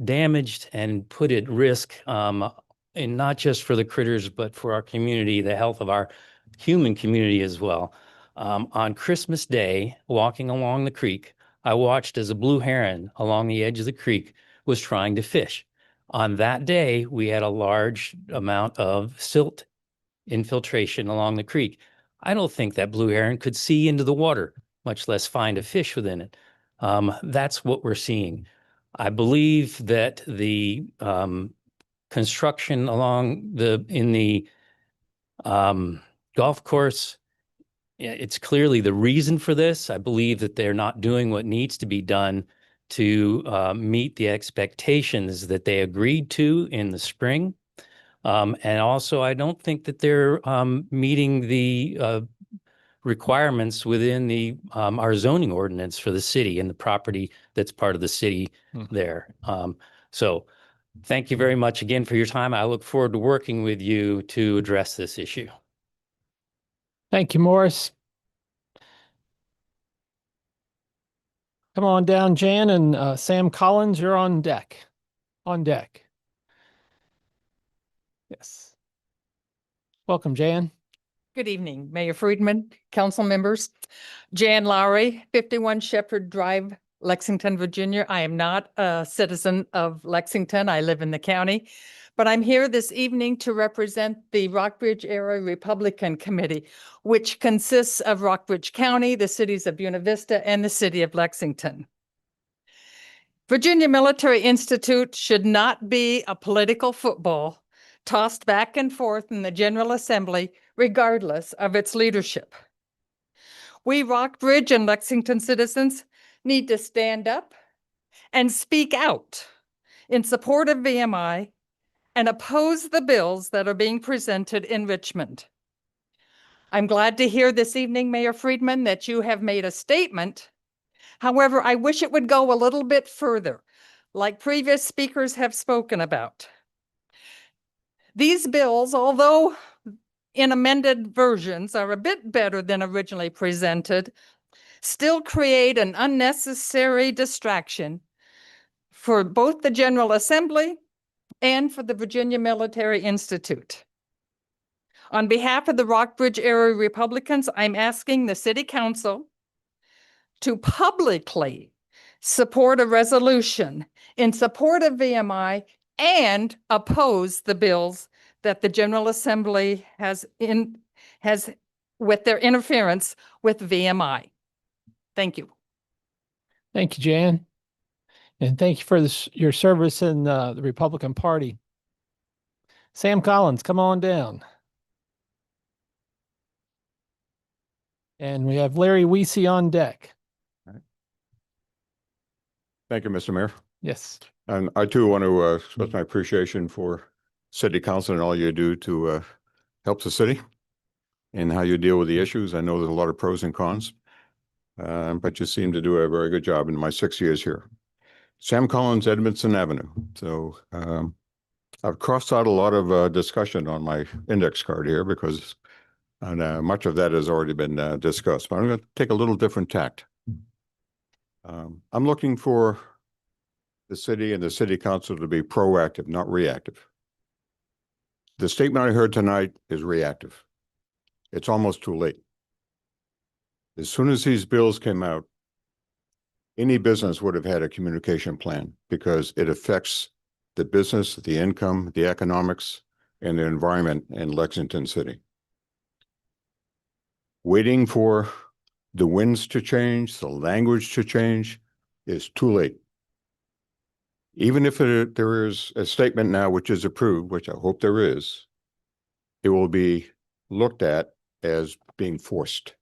[SPEAKER 12] damaged and put at risk, and not just for the critters, but for our community, the health of our human community as well. On Christmas Day, walking along the creek, I watched as a blue heron along the edge of the creek was trying to fish. On that day, we had a large amount of silt infiltration along the creek. I don't think that blue heron could see into the water, much less find a fish within it. That's what we're seeing. I believe that the construction in the golf course, it's clearly the reason for this. I believe that they're not doing what needs to be done to meet the expectations that they agreed to in the spring. And also, I don't think that they're meeting the requirements within our zoning ordinance for the city and the property that's part of the city there. So thank you very much again for your time. I look forward to working with you to address this issue.
[SPEAKER 1] Thank you, Morris. Come on down, Jan, and Sam Collins, you're on deck. On deck. Yes. Welcome, Jan.
[SPEAKER 13] Good evening, Mayor Friedman, council members. Jan Lowry, 51 Shepherd Drive, Lexington, Virginia. I am not a citizen of Lexington. I live in the county, but I'm here this evening to represent the Rockbridge Area Republican Committee, which consists of Rockbridge County, the cities of Buena Vista, and the city of Lexington. Virginia Military Institute should not be a political football tossed back and forth in the General Assembly, regardless of its leadership. We Rockbridge and Lexington citizens need to stand up and speak out in support of VMI and oppose the bills that are being presented in Richmond. I'm glad to hear this evening, Mayor Friedman, that you have made a statement. However, I wish it would go a little bit further, like previous speakers have spoken about. These bills, although in amended versions are a bit better than originally presented, still create an unnecessary distraction for both the General Assembly and for the Virginia Military Institute. On behalf of the Rockbridge Area Republicans, I'm asking the City Council to publicly support a resolution in support of VMI and oppose the bills that the General Assembly has with their interference with VMI. Thank you.
[SPEAKER 1] Thank you, Jan. And thank you for your service in the Republican Party. Sam Collins, come on down. And we have Larry Weesey on deck.
[SPEAKER 14] Thank you, Mr. Mayor.
[SPEAKER 1] Yes.
[SPEAKER 14] And I too want to express my appreciation for City Council and all you do to help the city and how you deal with the issues. I know there's a lot of pros and cons, but you seem to do a very good job in my 6 years here. Sam Collins, Edmondson Avenue. So I've crossed out a lot of discussion on my index card here because much of that has already been discussed, but I'm going to take a little different tact. I'm looking for the city and the city council to be proactive, not reactive. The statement I heard tonight is reactive. It's almost too late. As soon as these bills came out, any business would have had a communication plan because it affects the business, the income, the economics, and the environment in Lexington City. Waiting for the winds to change, the language to change is too late. Even if there is a statement now which is approved, which I hope there is, it will be looked at as being forced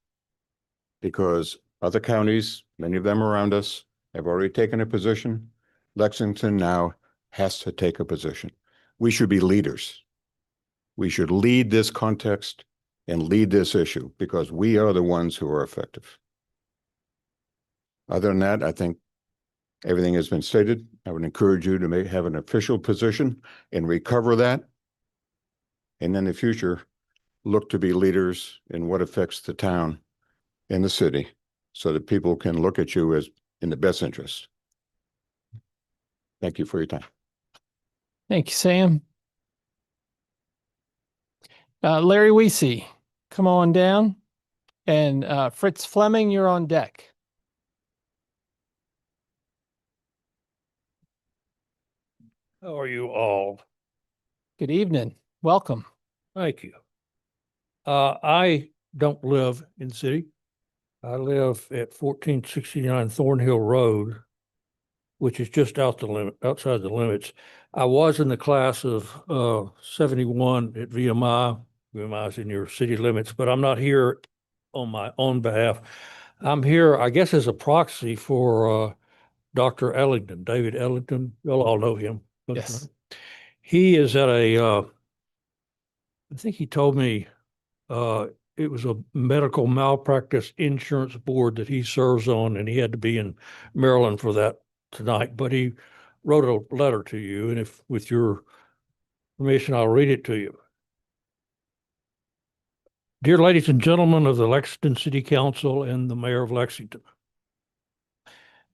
[SPEAKER 14] because other counties, many of them around us, have already taken a position. Lexington now has to take a position. We should be leaders. We should lead this context and lead this issue because we are the ones who are effective. Other than that, I think everything has been stated. I would encourage you to have an official position and recover that. And in the future, look to be leaders in what affects the town and the city so that people can look at you as in the best interest. Thank you for your time.
[SPEAKER 1] Thank you, Sam. Larry Weesey, come on down. And Fritz Fleming, you're on deck.
[SPEAKER 15] How are you all?
[SPEAKER 1] Good evening. Welcome.
[SPEAKER 15] Thank you. I don't live in the city. I live at 1469 Thornhill Road, which is just outside the limits. I was in the class of 71 at VMI. VMI is in your city limits, but I'm not here on my own behalf. I'm here, I guess, as a proxy for Dr. Ellington, David Ellington. You'll all know him.
[SPEAKER 1] Yes.
[SPEAKER 15] He is at I think he told me it was a medical malpractice insurance board that he serves on, and he had to be in Maryland for that tonight. But he wrote a letter to you, and if with your permission, I'll read it to you. Dear ladies and gentlemen of the Lexington City Council and the Mayor of Lexington,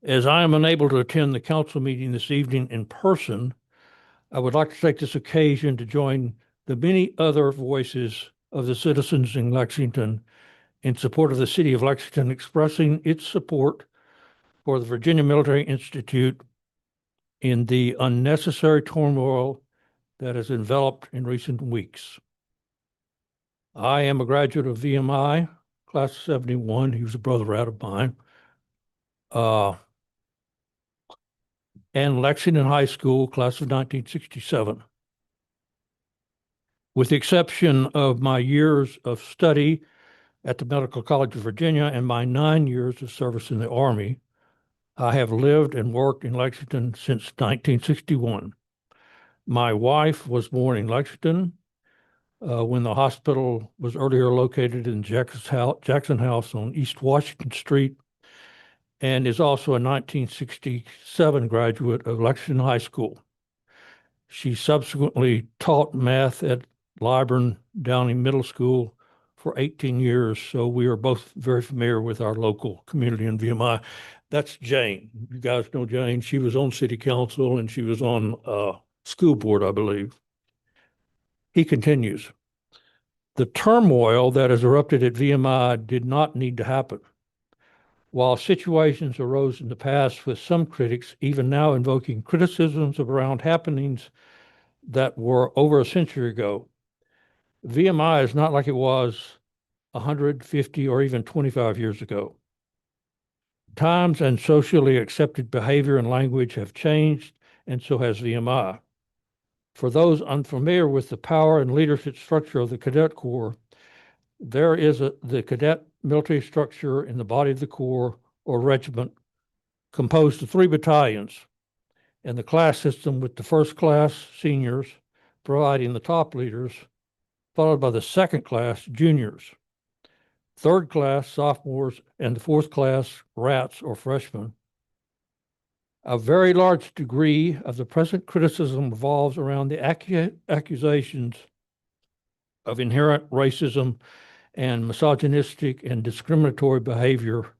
[SPEAKER 15] as I am unable to attend the council meeting this evening in person, I would like to take this occasion to join the many other voices of the citizens in Lexington in support of the city of Lexington, expressing its support for the Virginia Military Institute in the unnecessary turmoil that has enveloped in recent weeks. I am a graduate of VMI, class of 71. He was a brother out of mine. And Lexington High School, class of 1967. With the exception of my years of study at the Medical College of Virginia and my 9 years of service in the Army, I have lived and worked in Lexington since 1961. My wife was born in Lexington when the hospital was earlier located in Jackson House on East Washington Street, and is also a 1967 graduate of Lexington High School. She subsequently taught math at Liburn Downing Middle School for 18 years, so we are both very familiar with our local community in VMI. That's Jane. You guys know Jane. She was on city council and she was on school board, I believe. He continues. The turmoil that has erupted at VMI did not need to happen. While situations arose in the past with some critics even now invoking criticisms around happenings that were over a century ago, VMI is not like it was 150, or even 25 years ago. Times and socially accepted behavior and language have changed, and so has VMI. For those unfamiliar with the power and leadership structure of the Cadet Corps, there is the cadet military structure in the body of the Corps or regiment composed of 3 battalions, and the class system with the first class seniors providing the top leaders, followed by the second class juniors, third class sophomores, and the fourth class rats or freshmen. A very large degree of the present criticism revolves around the accusations of inherent racism and misogynistic and discriminatory behavior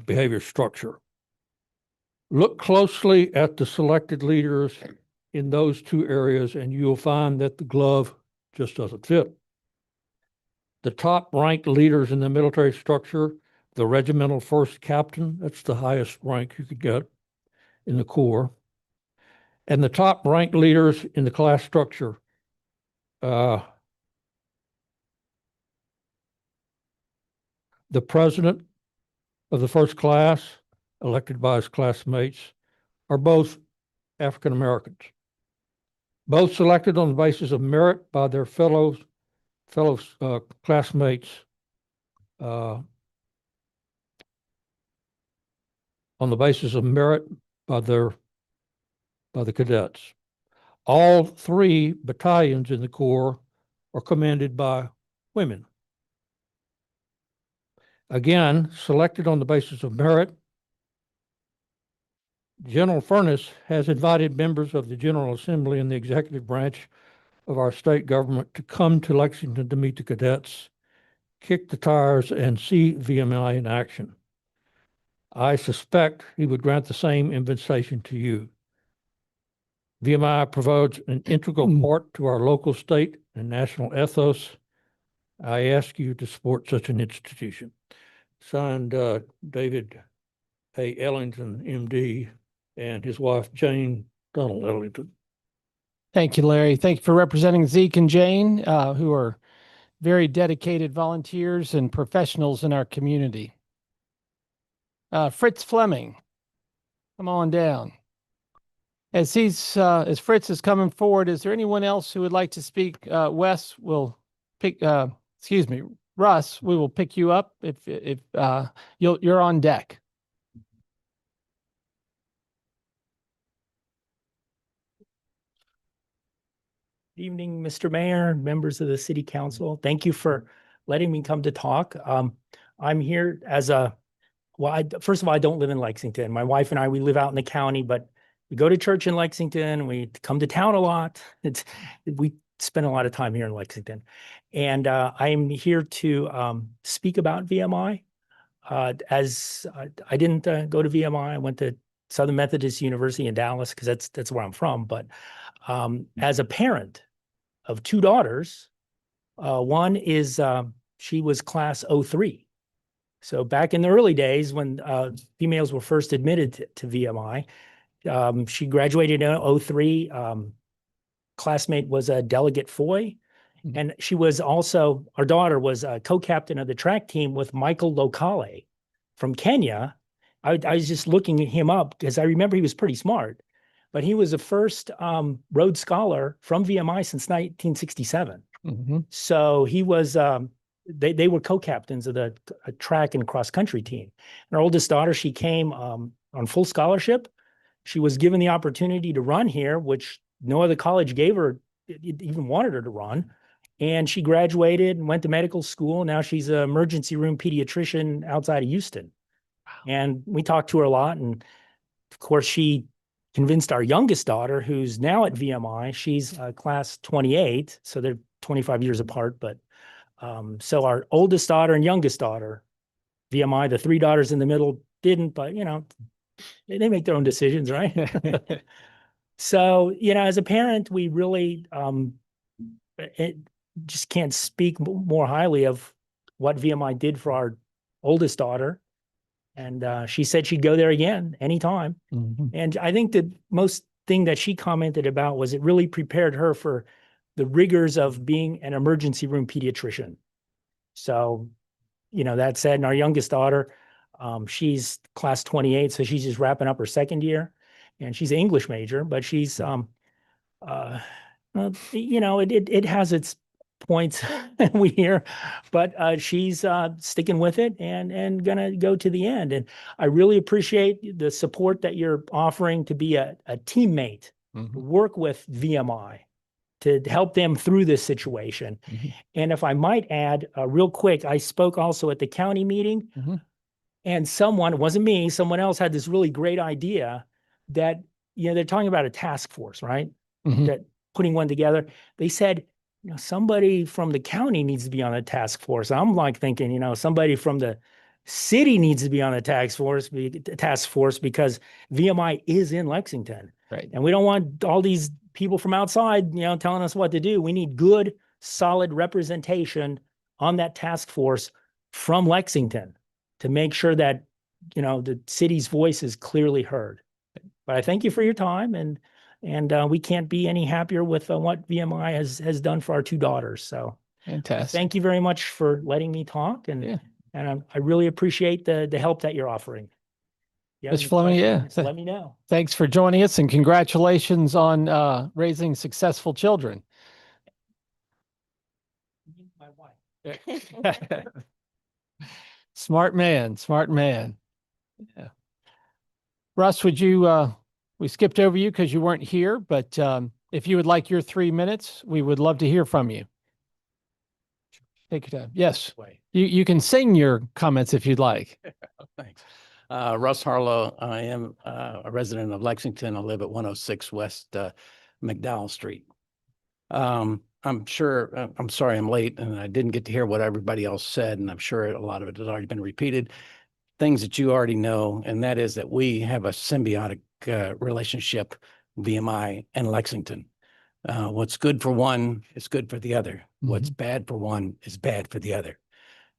[SPEAKER 15] behavior structure. Look closely at the selected leaders in those 2 areas, and you'll find that the glove just doesn't fit. The top ranked leaders in the military structure, the regimental first captain, that's the highest rank you could get in the Corps, and the top ranked leaders in the class structure, the president of the first class, elected by his classmates, are both African Americans, both selected on the basis of merit by their fellow classmates on the basis of merit by the cadets. All 3 battalions in the Corps are commanded by women. Again, selected on the basis of merit. General Furness has invited members of the General Assembly and the executive branch of our state government to come to Lexington to meet the cadets, kick the tires, and see VMI in action. I suspect he would grant the same invitation to you. VMI provides an integral part to our local, state, and national ethos. I ask you to support such an institution. Signed, David A. Ellington, MD, and his wife, Jane Donald Ellington.
[SPEAKER 1] Thank you, Larry. Thank you for representing Zeke and Jane, who are very dedicated volunteers and professionals in our community. Fritz Fleming, come on down. As Fritz is coming forward, is there anyone else who would like to speak? Russ, we will pick you up if you're on deck.
[SPEAKER 16] Good evening, Mr. Mayor, members of the City Council. Thank you for letting me come to talk. I'm here as first of all, I don't live in Lexington. My wife and I, we live out in the county, but we go to church in Lexington. We come to town a lot. We spend a lot of time here in Lexington. And I'm here to speak about VMI. As I didn't go to VMI, I went to Southern Methodist University in Dallas because that's where I'm from. But as a parent of 2 daughters, one is she was class 03. So back in the early days when females were first admitted to VMI, she graduated in 03. Classmate was a Delegate Foy. And she was also, our daughter was a co-captain of the track team with Michael Lokale from Kenya. I was just looking him up because I remember he was pretty smart, but he was the first Rhodes Scholar from VMI since 1967.
[SPEAKER 1] Mm-hmm.
[SPEAKER 16] So he was, they were co-captains of the track and cross country team. And our oldest daughter, she came on full scholarship. She was given the opportunity to run here, which no other college gave her, even wanted her to run. And she graduated and went to medical school. Now she's an emergency room pediatrician outside of Houston. Wow. And we talked to her a lot. And of course, she convinced our youngest daughter, who's now at VMI, she's class 28. So they're 25 years apart. But so our oldest daughter and youngest daughter, VMI, the 3 daughters in the middle didn't, but they make their own decisions, right? So, as a parent, we really just can't speak more highly of what VMI did for our oldest daughter And she said she'd go there again anytime. And I think the most thing that she commented about was it really prepared her for the rigors of being an emergency room pediatrician. So, that said, and our youngest daughter, she's class 28, so she's just wrapping up her second year, and she's an English major, but she's, it has its points we hear, but she's sticking with it and gonna go to the end. And I really appreciate the support that you're offering to be a teammate, to work with VMI, to help them through this situation. And if I might add, real quick, I spoke also at the county meeting, and someone, it wasn't me, someone else had this really great idea that, they're talking about a task force, right? That putting one together. They said, somebody from the county needs to be on a task force. I'm like thinking, somebody from the city needs to be on a task force because VMI is in Lexington.
[SPEAKER 1] Right.
[SPEAKER 16] And we don't want all these people from outside, telling us what to do. We need good, solid representation on that task force from Lexington to make sure that, the city's voice is clearly heard. But I thank you for your time, and we can't be any happier with what VMI has done for our two daughters. So
[SPEAKER 1] fantastic.
[SPEAKER 16] Thank you very much for letting me talk, and I really appreciate the help that you're offering.
[SPEAKER 1] Mr. Fleming,
[SPEAKER 16] let me know.
[SPEAKER 1] Thanks for joining us, and congratulations on raising successful children.
[SPEAKER 16] My wife.
[SPEAKER 1] Smart man, smart man. Yeah. Russ, would you, we skipped over you because you weren't here, but if you would like your 3 minutes, we would love to hear from you. Take your time. Yes. You can sing your comments if you'd like.
[SPEAKER 17] Thanks. Russ Harlow. I am a resident of Lexington. I live at 106 West McDowell Street. I'm sorry I'm late and I didn't get to hear what everybody else said, and I'm sure a lot of it has already been repeated. Things that you already know, and that is that we have a symbiotic relationship, VMI and Lexington. What's good for one is good for the other. What's bad for one is bad for the other.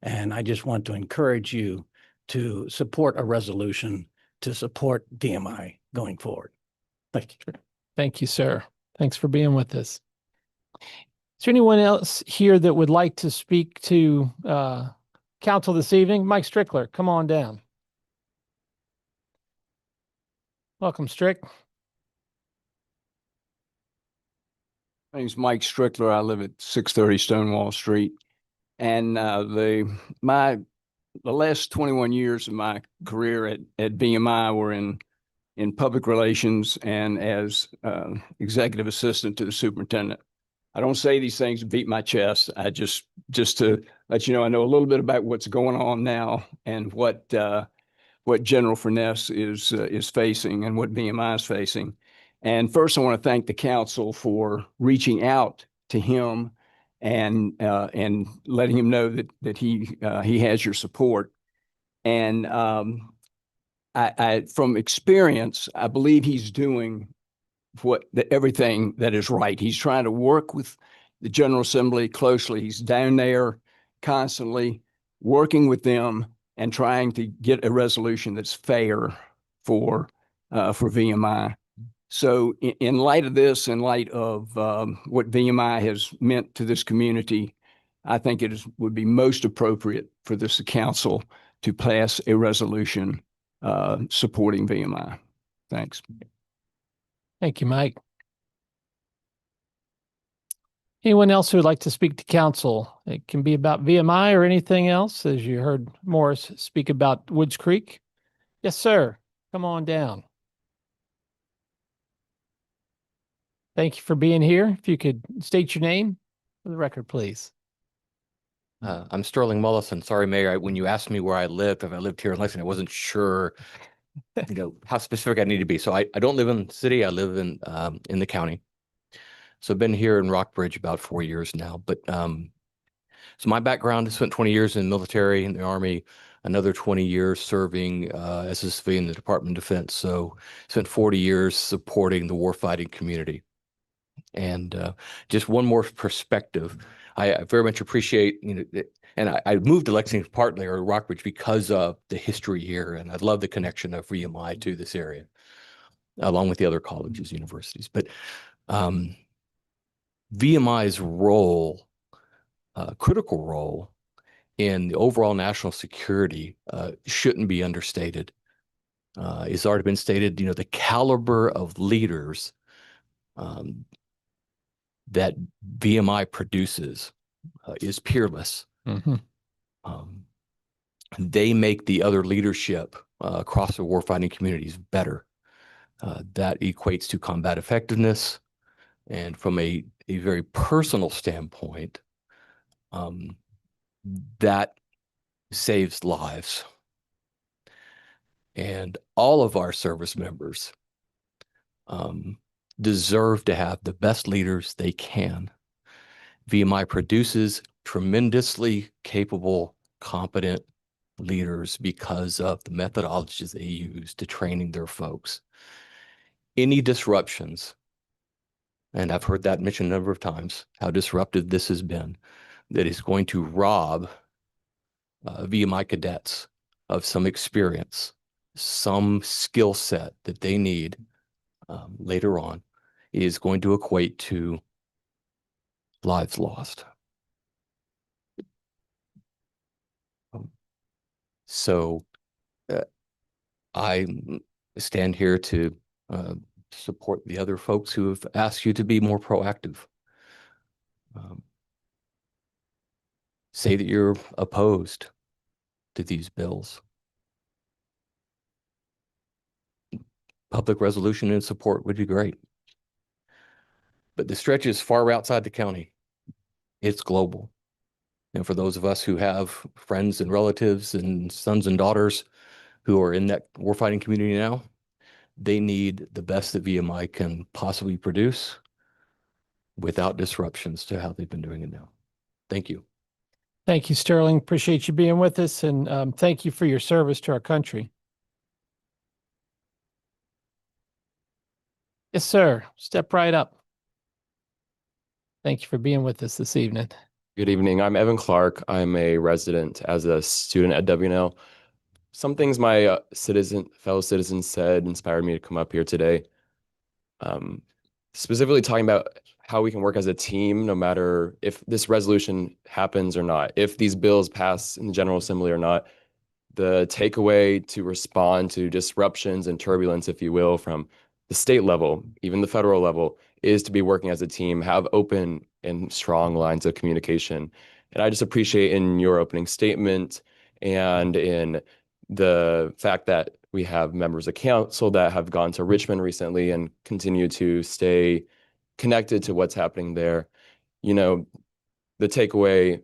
[SPEAKER 17] And I just want to encourage you to support a resolution to support VMI going forward. Thank you.
[SPEAKER 1] Thank you, sir. Thanks for being with us. Is there anyone else here that would like to speak to council this evening? Mike Strickler, come on down. Welcome, Strick.
[SPEAKER 18] My name's Mike Strickler. I live at 630 Stonewall Street. And the last 21 years of my career at VMI were in public relations and as executive assistant to the superintendent. I don't say these things to beat my chest. I just to let you know, I know a little bit about what's going on now and what General Furness is facing and what VMI is facing. And first, I want to thank the council for reaching out to him and letting him know that he has your support. And I from experience, I believe he's doing everything that is right. He's trying to work with the General Assembly closely. He's down there constantly working with them and trying to get a resolution that's fair for VMI. So in light of this, in light of what VMI has meant to this community, I think would be most appropriate for this council to pass a resolution supporting VMI. Thanks.
[SPEAKER 1] Thank you, Mike. Anyone else who would like to speak to council? It can be about VMI or anything else, as you heard Morris speak about Woods Creek. Yes, sir. Come on down. Thank you for being here. If you could state your name for the record, please.
[SPEAKER 19] I'm Sterling Mullison. Sorry, Mayor, when you asked me where I lived, if I lived here in Lexington, I wasn't sure, how specific I need to be. So I don't live in the city. I live in the county. So I've been here in Rockbridge about 4 years now. But so my background, I spent 20 years in the military, in the Army, another 20 years serving as a civilian in the Department of Defense. So spent 40 years supporting the warfighting community. And just one more perspective, I very much appreciate, and I moved to Lexington partly or Rockbridge because of the history here, and I love the connection of VMI to this area, along with the other colleges, universities. But VMI's role, critical role in the overall national security, shouldn't be understated. It's already been stated, the caliber of leaders that VMI produces is peerless. They make the other leadership across the warfighting communities better. That equates to combat effectiveness. And from a very personal standpoint, that saves lives. And all of our service members deserve to have the best leaders they can. VMI produces tremendously capable, competent leaders because of the methodologies they use to training their folks. Any disruptions, and I've heard that mentioned a number of times, how disruptive this has been, that is going to rob VMI cadets of some experience, some skill set that they need later on, is going to equate to lives lost. So I stand here to support the other folks who have asked you to be more proactive. Say that you're opposed to these bills. Public resolution and support would be great. But the stretch is far outside the county. It's global. And for those of us who have friends and relatives and sons and daughters who are in that warfighting community now, they need the best that VMI can possibly produce without disruptions to how they've been doing it now. Thank you.
[SPEAKER 1] Thank you, Sterling. Appreciate you being with us, and thank you for your service to our country. Yes, sir. Step right up. Thank you for being with us this evening.
[SPEAKER 20] Good evening. I'm Evan Clark. I'm a resident as a student at WNL. Some things my fellow citizens said inspired me to come up here today. Specifically talking about how we can work as a team, no matter if this resolution happens or not, if these bills pass in the General Assembly or not. The takeaway to respond to disruptions and turbulence, if you will, from the state level, even the federal level, is to be working as a team, have open and strong lines of communication. And I just appreciate in your opening statement and in the fact that we have members of council that have gone to Richmond recently and continue to stay connected to what's happening there. The takeaway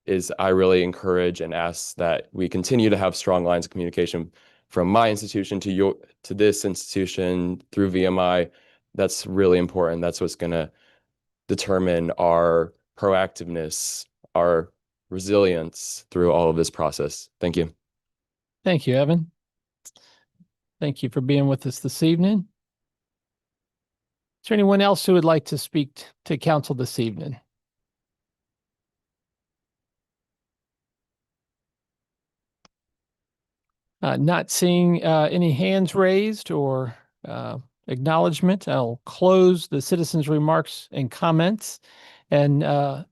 [SPEAKER 20] is I really encourage and ask that we continue to have strong lines of communication from my institution to this institution through VMI. That's really important. That's what's going to determine our proactiveness, our resilience through all of this process. Thank you.
[SPEAKER 1] Thank you, Evan. Thank you for being with us this evening. Is there anyone else who would like to speak to council this evening? Not seeing any hands raised or acknowledgement, I'll close the citizens' remarks and comments, and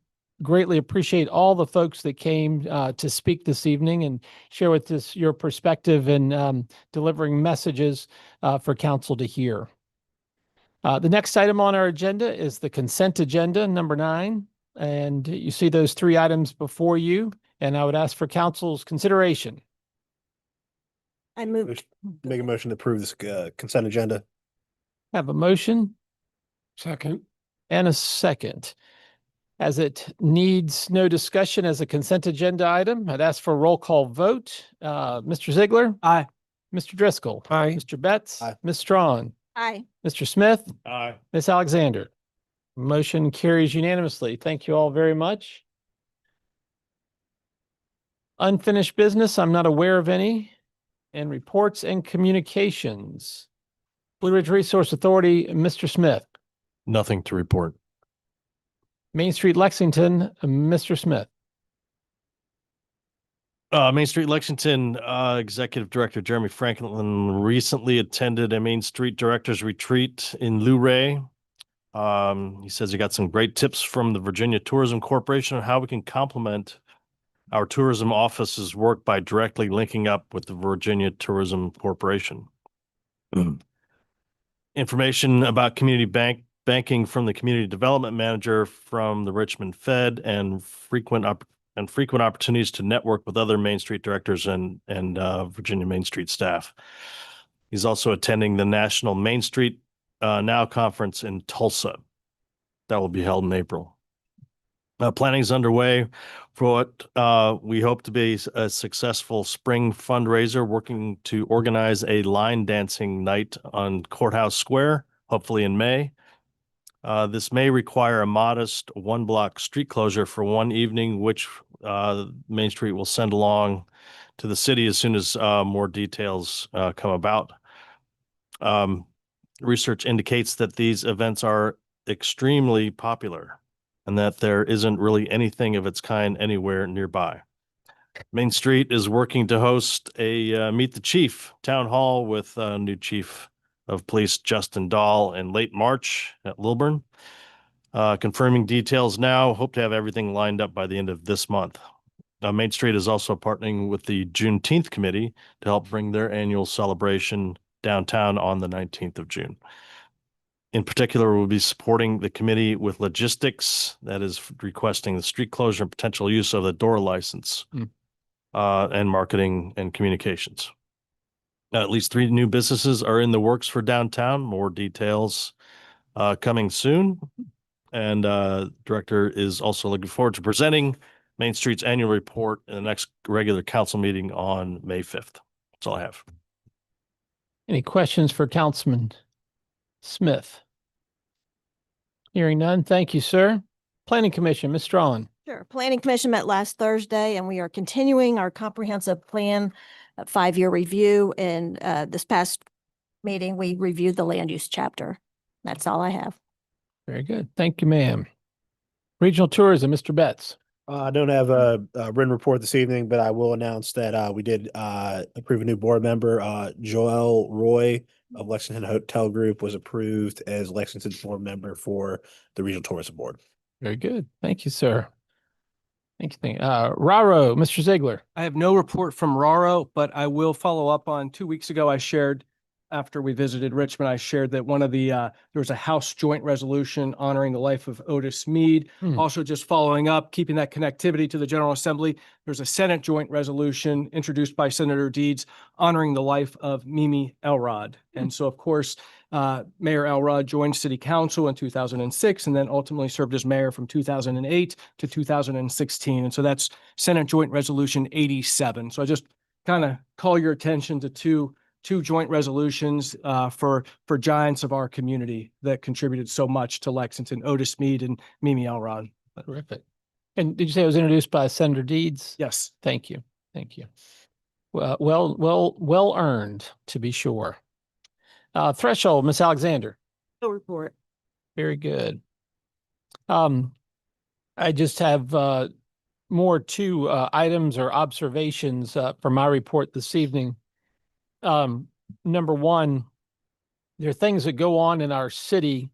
[SPEAKER 1] greatly appreciate all the folks that came to speak this evening and share with us your perspective and delivering messages for council to hear. The next item on our agenda is the consent agenda, number 9. And you see those 3 items before you, and I would ask for council's consideration.
[SPEAKER 4] I move.
[SPEAKER 3] Make a motion to approve this consent agenda.
[SPEAKER 1] Have a motion
[SPEAKER 15] Second.
[SPEAKER 1] and a second. As it needs no discussion as a consent agenda item, I'd ask for a roll call vote. Mr. Ziegler?
[SPEAKER 16] Aye.
[SPEAKER 1] Mr. Driscoll?
[SPEAKER 15] Aye.
[SPEAKER 1] Mr. Betts?
[SPEAKER 3] Aye.
[SPEAKER 1] Ms. Strawn?
[SPEAKER 4] Aye.
[SPEAKER 1] Mr. Smith?
[SPEAKER 15] Aye.
[SPEAKER 1] Ms. Alexander? Motion carries unanimously. Thank you all very much. Unfinished business, I'm not aware of any. And reports and communications. Blue Ridge Resource Authority, Mr. Smith.
[SPEAKER 9] Nothing to report.
[SPEAKER 1] Main Street Lexington, Mr. Smith.
[SPEAKER 9] Main Street Lexington, Executive Director Jeremy Franklin recently attended a Main Street Directors Retreat in Luray. He says he got some great tips from the Virginia Tourism Corporation on how we can complement our tourism office's work by directly linking up with the Virginia Tourism Corporation. Information about community banking from the community development manager from the Richmond Fed and frequent opportunities to network with other Main Street directors and Virginia Main Street staff. He's also attending the National Main Street Now conference in Tulsa. That will be held in April. Planning is underway for what we hope to be a successful spring fundraiser, working to organize a line dancing night on Courthouse Square, hopefully in May. This may require a modest one-block street closure for one evening, which Main Street will send along to the city as soon as more details come about. Research indicates that these events are extremely popular and that there isn't really anything of its kind anywhere nearby. Main Street is working to host a Meet the Chief town hall with new Chief of Police Justin Dahl in late March at Lilburn. Confirming details now. Hope to have everything lined up by the end of this month. Main Street is also partnering with the Juneteenth Committee to help bring their annual celebration downtown on the 19th of June. In particular, we'll be supporting the committee with logistics, that is requesting the street closure and potential use of the door license, and marketing and communications. At least 3 new businesses are in the works for downtown. More details coming soon. And director is also looking forward to presenting Main Street's annual report in the next regular council meeting on May 5th. That's all I have.
[SPEAKER 1] Any questions for Councilman Smith? Hearing none. Thank you, sir. Planning Commission, Ms. Strachan.
[SPEAKER 4] Sure. Planning Commission met last Thursday, and we are continuing our comprehensive plan 5-year review. And this past meeting, we reviewed the land use chapter. That's all I have.
[SPEAKER 1] Very good. Thank you, ma'am. Regional Tourism, Mr. Betts.
[SPEAKER 3] I don't have a written report this evening, but I will announce that we did approve a new board member. Joel Roy of Lexington Hotel Group was approved as Lexington's board member for the Regional Tourism Board.
[SPEAKER 1] Very good. Thank you, sir. Thank you. Raro, Mr. Ziegler.
[SPEAKER 6] I have no report from Raro, but I will follow up on 2 weeks ago. I shared, after we visited Richmond, I shared that one of the, there was a House joint resolution honoring the life of Otis Meade. Also just following up, keeping that connectivity to the General Assembly. There's a Senate joint resolution introduced by Senator Deeds honoring the life of Mimi Elrod. And so, of course, Mayor Elrod joined City Council in 2006 and then ultimately served as mayor from 2008 to 2016. And so that's Senate Joint Resolution 87. So I just kind of call your attention to two joint resolutions for giants of our community that contributed so much to Lexington, Otis Meade and Mimi Elrod.
[SPEAKER 1] Terrific. And did you say it was introduced by Senator Deeds?
[SPEAKER 6] Yes.
[SPEAKER 1] Thank you. Thank you. Well earned, to be sure. Threshold, Ms. Alexander.
[SPEAKER 4] No report.
[SPEAKER 1] Very good. I just have more 2 items or observations for my report this evening. Number one, there are things that go on in our city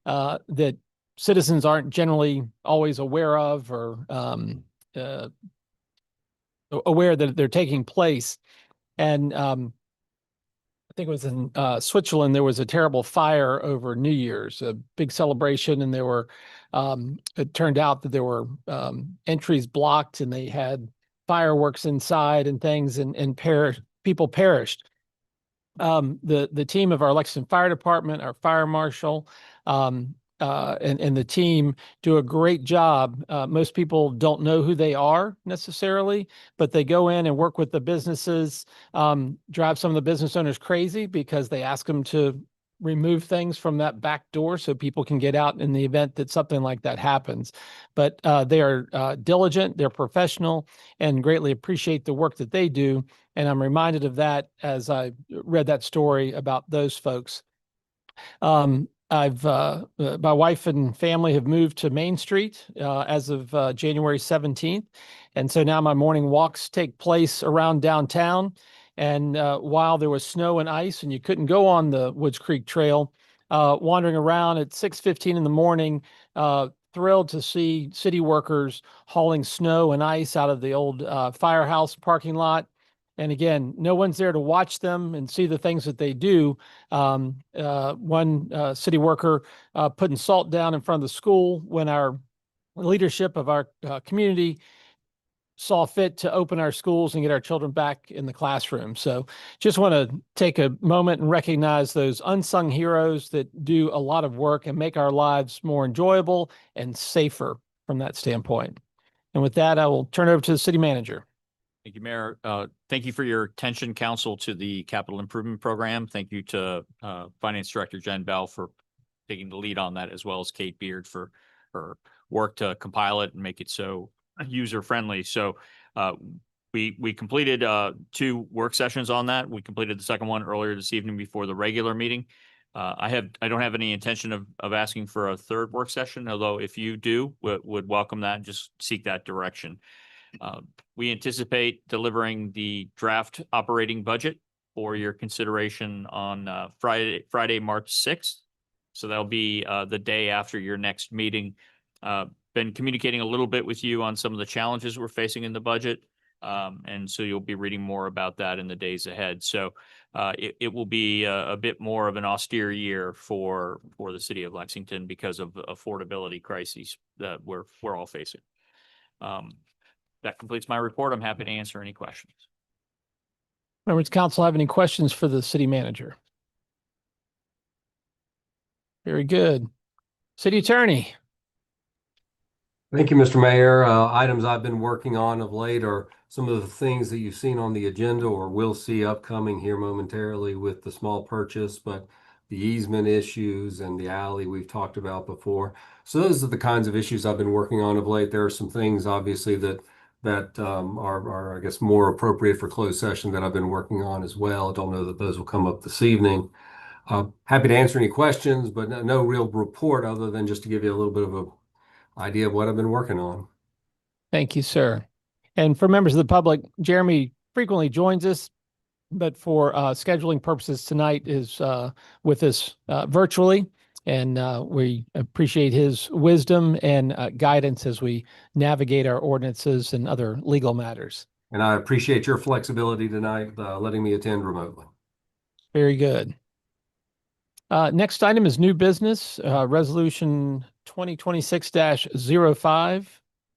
[SPEAKER 1] that citizens aren't generally always aware of or aware that they're taking place. And I think it was in Switzerland, there was a terrible fire over New Year's, a big celebration, and there were, it turned out that there were entries blocked and they had fireworks inside and things, and people perished. The team of our Lexington Fire Department, our fire marshal, and the team do a great job. Most people don't know who they are necessarily, but they go in and work with the businesses, drive some of the business owners crazy because they ask them to remove things from that back door so people can get out in the event that something like that happens. But they are diligent, they're professional, and greatly appreciate the work that they do. And I'm reminded of that as I read that story about those folks. my wife and family have moved to Main Street as of January 17th. And so now my morning walks take place around downtown. And while there was snow and ice and you couldn't go on the Woods Creek Trail, wandering around at 6:15 in the morning, thrilled to see city workers hauling snow and ice out of the old firehouse parking lot. And again, no one's there to watch them and see the things that they do. One city worker putting salt down in front of the school when our leadership of our community saw fit to open our schools and get our children back in the classroom. So just want to take a moment and recognize those unsung heroes that do a lot of work and make our lives more enjoyable and safer from that standpoint. And with that, I will turn it over to the city manager.
[SPEAKER 7] Thank you, Mayor. Thank you for your attention, council, to the capital improvement program. Thank you to Finance Director Jen Bell for taking the lead on that, as well as Kate Beard for her work to compile it and make it so user friendly. So we completed 2 work sessions on that. We completed the second one earlier this evening before the regular meeting. I don't have any intention of asking for a third work session, although if you do, would welcome that and just seek that direction. We anticipate delivering the draft operating budget for your consideration on Friday, March 6th. So that'll be the day after your next meeting. Been communicating a little bit with you on some of the challenges we're facing in the budget. And so you'll be reading more about that in the days ahead. So it will be a bit more of an austere year for the city of Lexington because of the affordability crises that we're all facing. That completes my report. I'm happy to answer any questions.
[SPEAKER 1] Members of council have any questions for the city manager? Very good. City attorney.
[SPEAKER 2] Thank you, Mr. Mayor. Items I've been working on of late are some of the things that you've seen on the agenda or will see upcoming here momentarily with the small purchase, but the easement issues and the alley we've talked about before. So those are the kinds of issues I've been working on of late. There are some things obviously that are, I guess, more appropriate for closed session that I've been working on as well. I don't know that those will come up this evening. Happy to answer any questions, but no real report other than just to give you a little bit of a idea of what I've been working on.
[SPEAKER 1] Thank you, sir. And for members of the public, Jeremy frequently joins us, but for scheduling purposes tonight is with us virtually. And we appreciate his wisdom and guidance as we navigate our ordinances and other legal matters.
[SPEAKER 2] And I appreciate your flexibility tonight, letting me attend remotely.
[SPEAKER 1] Very good. Next item is new business, resolution 2026-05.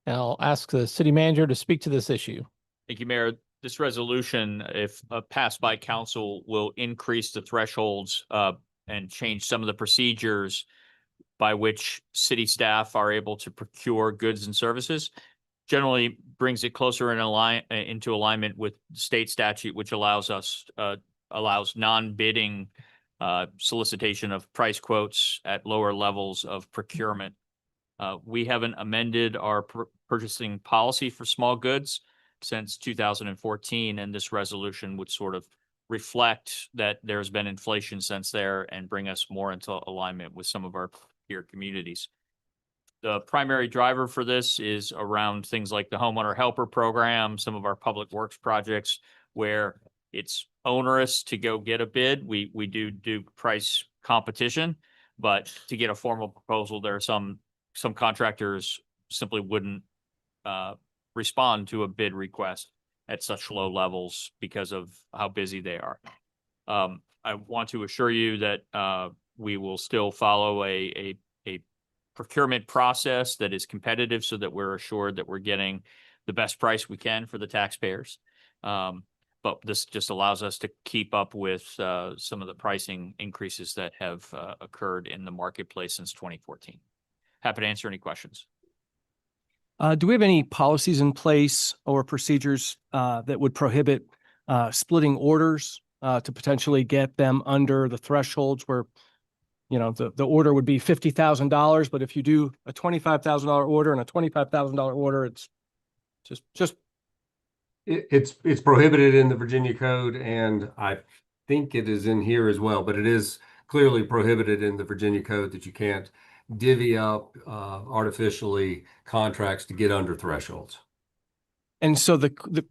[SPEAKER 1] I'll ask the city manager to speak to this issue.
[SPEAKER 7] Thank you, Mayor. This resolution, if passed by council, will increase the thresholds and change some of the procedures by which city staff are able to procure goods and services. Generally brings it closer into alignment with state statute, which allows non-bidding solicitation of price quotes at lower levels of procurement. We haven't amended our purchasing policy for small goods since 2014, and this resolution would sort of reflect that there's been inflation since there and bring us more into alignment with some of our peer communities. The primary driver for this is around things like the homeowner helper program, some of our public works projects where it's onerous to go get a bid. We do price competition, but to get a formal proposal, there are some contractors simply wouldn't respond to a bid request at such low levels because of how busy they are. I want to assure you that we will still follow a procurement process that is competitive so that we're assured that we're getting the best price we can for the taxpayers. But this just allows us to keep up with some of the pricing increases that have occurred in the marketplace since 2014. Happy to answer any questions.
[SPEAKER 6] Do we have any policies in place or procedures that would prohibit splitting orders to potentially get them under the thresholds where, you know, the order would be $50,000, but if you do a $25,000 order and a $25,000 order, it's just.
[SPEAKER 2] It's prohibited in the Virginia Code, and I think it is in here as well, but it is clearly prohibited in the Virginia code that you can't divvy up artificially contracts to get under thresholds.
[SPEAKER 6] And so the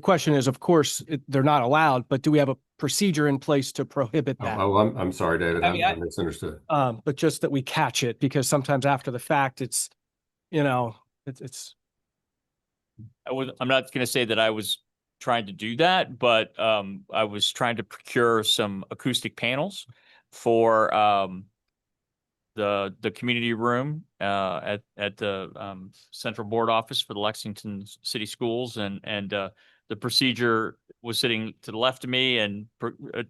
[SPEAKER 6] question is, of course, they're not allowed, but do we have a procedure in place to prohibit that?
[SPEAKER 2] I'm sorry, David.
[SPEAKER 6] I mean,
[SPEAKER 2] I misunderstood.
[SPEAKER 6] But just that we catch it, because sometimes after the fact, it's, it's.
[SPEAKER 7] I'm not going to say that I was trying to do that, but I was trying to procure some acoustic panels for the community room at the central board office for the Lexington City Schools, and the procedure was sitting to the left of me and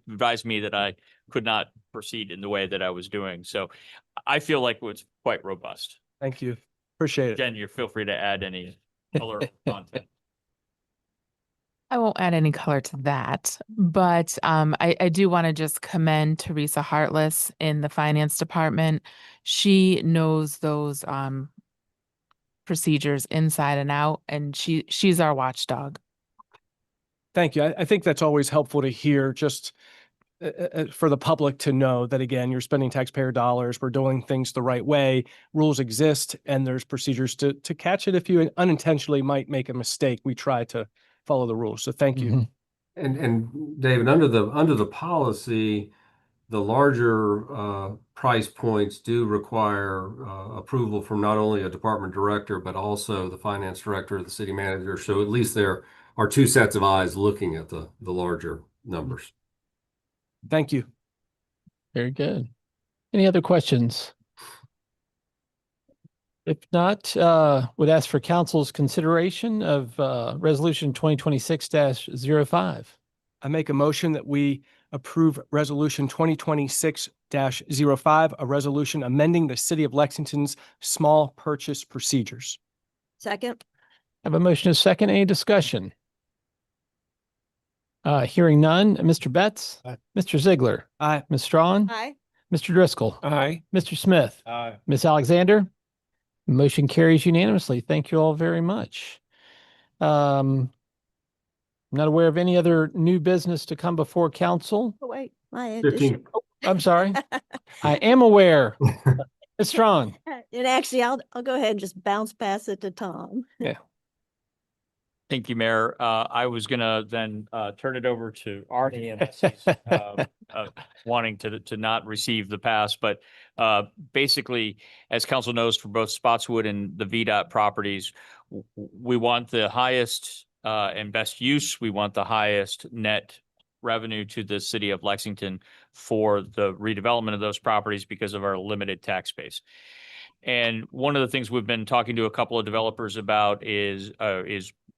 [SPEAKER 7] advised me that I could not proceed in the way that I was doing. So I feel like it's quite robust.
[SPEAKER 6] Thank you. Appreciate it.
[SPEAKER 7] Jen, you feel free to add any color content.
[SPEAKER 8] I won't add any color to that, but I do want to just commend Teresa Hartless in the finance department. She knows those procedures inside and out, and she's our watchdog.
[SPEAKER 6] Thank you. I think that's always helpful to hear, just for the public to know that, again, you're spending taxpayer dollars, we're doing things the right way, rules exist, and there's procedures to catch it. If you unintentionally might make a mistake, we try to follow the rules. So thank you.
[SPEAKER 2] And David, under the policy, the larger price points do require approval from not only a department director, but also the finance director, the city manager. So at least there are two sets of eyes looking at the larger numbers.
[SPEAKER 6] Thank you.
[SPEAKER 1] Very good. Any other questions? If not, would ask for council's consideration of resolution 2026-05.
[SPEAKER 6] I make a motion that we approve resolution 2026-05, a resolution amending the City of Lexington's small purchase procedures.
[SPEAKER 4] Second.
[SPEAKER 1] I have a motion and a second. Any discussion? Hearing none. Mr. Betts?
[SPEAKER 3] Aye.
[SPEAKER 1] Mr. Ziegler?
[SPEAKER 6] Aye.
[SPEAKER 1] Ms. Strawn?
[SPEAKER 4] Aye.
[SPEAKER 1] Mr. Driscoll?
[SPEAKER 6] Aye.
[SPEAKER 1] Mr. Smith?
[SPEAKER 3] Aye.
[SPEAKER 1] Ms. Alexander? Motion carries unanimously. Thank you all very much. I'm not aware of any other new business to come before council.
[SPEAKER 4] Oh, wait, my
[SPEAKER 2] 15.
[SPEAKER 4] addition.
[SPEAKER 1] I'm sorry. I am aware. Ms. Strawn?
[SPEAKER 4] And actually, I'll go ahead and just bounce past it to Tom.
[SPEAKER 1] Yeah.
[SPEAKER 7] Thank you, Mayor. I was gonna then turn it over to Arnie unless he's wanting to not receive the pass. But basically, as council knows, for both Spotswood and the VDOT properties, we want the highest and best use. We want the highest net revenue to the city of Lexington for the redevelopment of those properties because of our limited tax base. And one of the things we've been talking to a couple of developers about is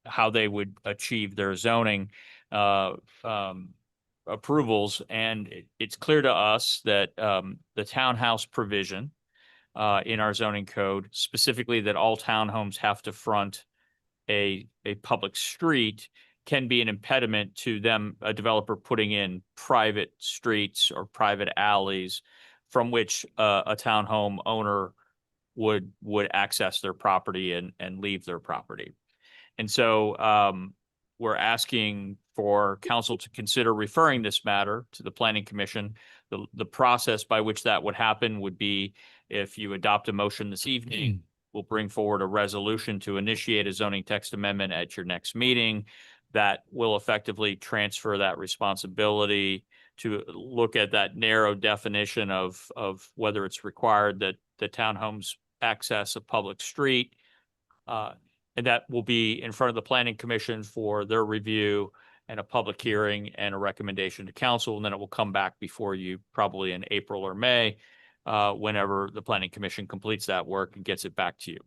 [SPEAKER 7] how they would achieve their zoning approvals. And it's clear to us that the townhouse provision in our zoning code, specifically that all townhomes have to front a public street, can be an impediment to them, a developer putting in private streets or private alleys from which a townhome owner would access their property and leave their property. And so we're asking for council to consider referring this matter to the Planning Commission. The process by which that would happen would be, if you adopt a motion this evening, we'll bring forward a resolution to initiate a zoning text amendment at your next meeting that will effectively transfer that responsibility to look at that narrow definition of whether it's required that the townhomes access a public street. And that will be in front of the Planning Commission for their review and a public hearing and a recommendation to council. And then it will come back before you probably in April or May, whenever the Planning Commission completes that work and gets it back to you.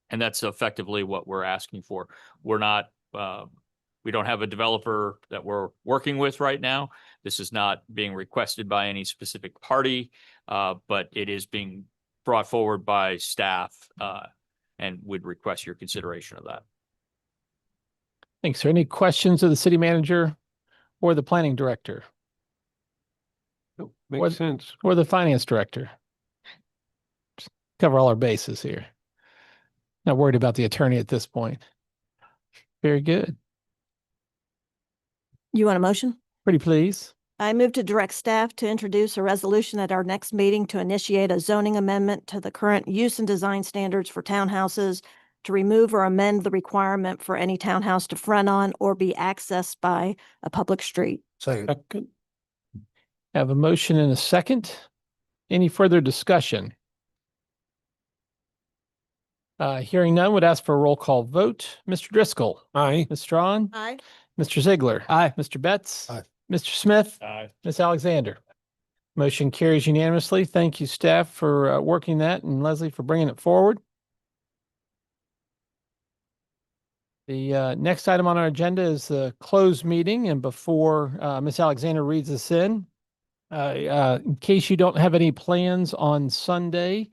[SPEAKER 7] And that's effectively what we're asking for. We're not, we don't have a developer that we're working with right now. This is not being requested by any specific party, but it is being brought forward by staff, and would request your consideration of that.
[SPEAKER 1] Thanks. Are there any questions of the city manager or the planning director?
[SPEAKER 2] Nope, makes sense.
[SPEAKER 1] Or the finance director? Just cover all our bases here. Not worried about the attorney at this point. Very good.
[SPEAKER 4] You want a motion?
[SPEAKER 1] Pretty please.
[SPEAKER 4] I move to direct staff to introduce a resolution at our next meeting to initiate a zoning amendment to the current use and design standards for townhouses to remove or amend the requirement for any townhouse to front on or be accessed by a public street.
[SPEAKER 1] Second. Have a motion and a second. Any further discussion? Hearing none, would ask for a roll call vote. Mr. Driscoll. Aye. Ms. Strawn.
[SPEAKER 4] Aye.
[SPEAKER 1] Mr. Ziegler.
[SPEAKER 6] Aye.
[SPEAKER 1] Mr. Betts.
[SPEAKER 3] Aye.
[SPEAKER 1] Mr. Smith.
[SPEAKER 7] Aye.
[SPEAKER 1] Ms. Alexander. Motion carries unanimously. Thank you, staff, for working that, and Leslie for bringing it forward. The next item on our agenda is the closed meeting, and before Ms. Alexander reads us in case you don't have any plans on Sunday,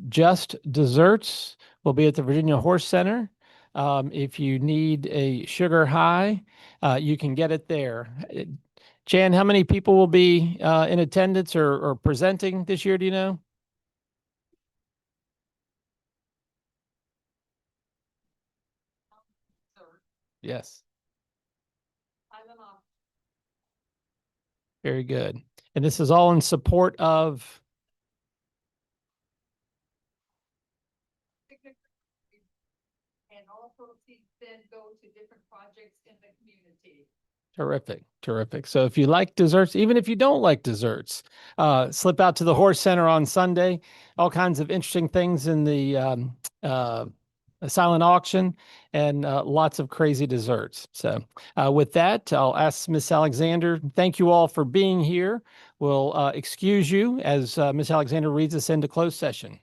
[SPEAKER 1] just desserts will be at the Virginia Horse Center. If you need a sugar high, you can get it there. Jan, how many people will be in attendance or presenting this year? Do you know? Yes. Very good. And this is all in support of
[SPEAKER 13] and all proceeds then go to different projects in the community.
[SPEAKER 1] terrific, terrific. So if you like desserts, even if you don't like desserts, slip out to the Horse Center on Sunday. All kinds of interesting things in the silent auction and lots of crazy desserts. So with that, I'll ask Miss Alexander. Thank you all for being here. We'll excuse you as Miss Alexander reads us into closed session.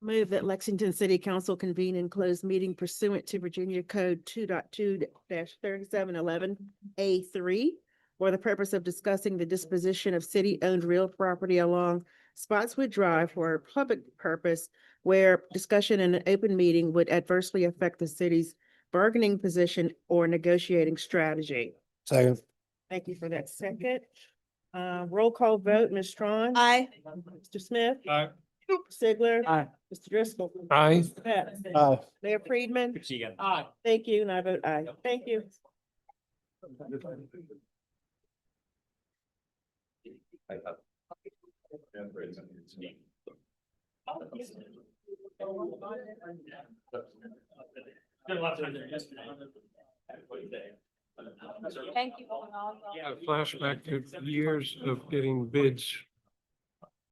[SPEAKER 21] Move that Lexington City Council convene in closed meeting pursuant to Virginia Code 2.2-3711A3 for the purpose of discussing the disposition of city-owned real property along Spotswood Drive for a public purpose where discussion in an open meeting would adversely affect the city's bargaining position or negotiating strategy.
[SPEAKER 3] Second.
[SPEAKER 21] Thank you for that second. Roll call vote, Ms. Strawn.
[SPEAKER 4] Aye.
[SPEAKER 21] Mr. Smith.
[SPEAKER 7] Aye.
[SPEAKER 21] Sigler.
[SPEAKER 3] Aye.
[SPEAKER 21] Mr. Driscoll.
[SPEAKER 1] Aye.
[SPEAKER 21] Betts.
[SPEAKER 3] Aye.
[SPEAKER 21] Mayor Friedman.
[SPEAKER 7] Aye.
[SPEAKER 21] Thank you, and I vote aye. Thank you.
[SPEAKER 13] Thank you.
[SPEAKER 15] A flashback to years of getting bids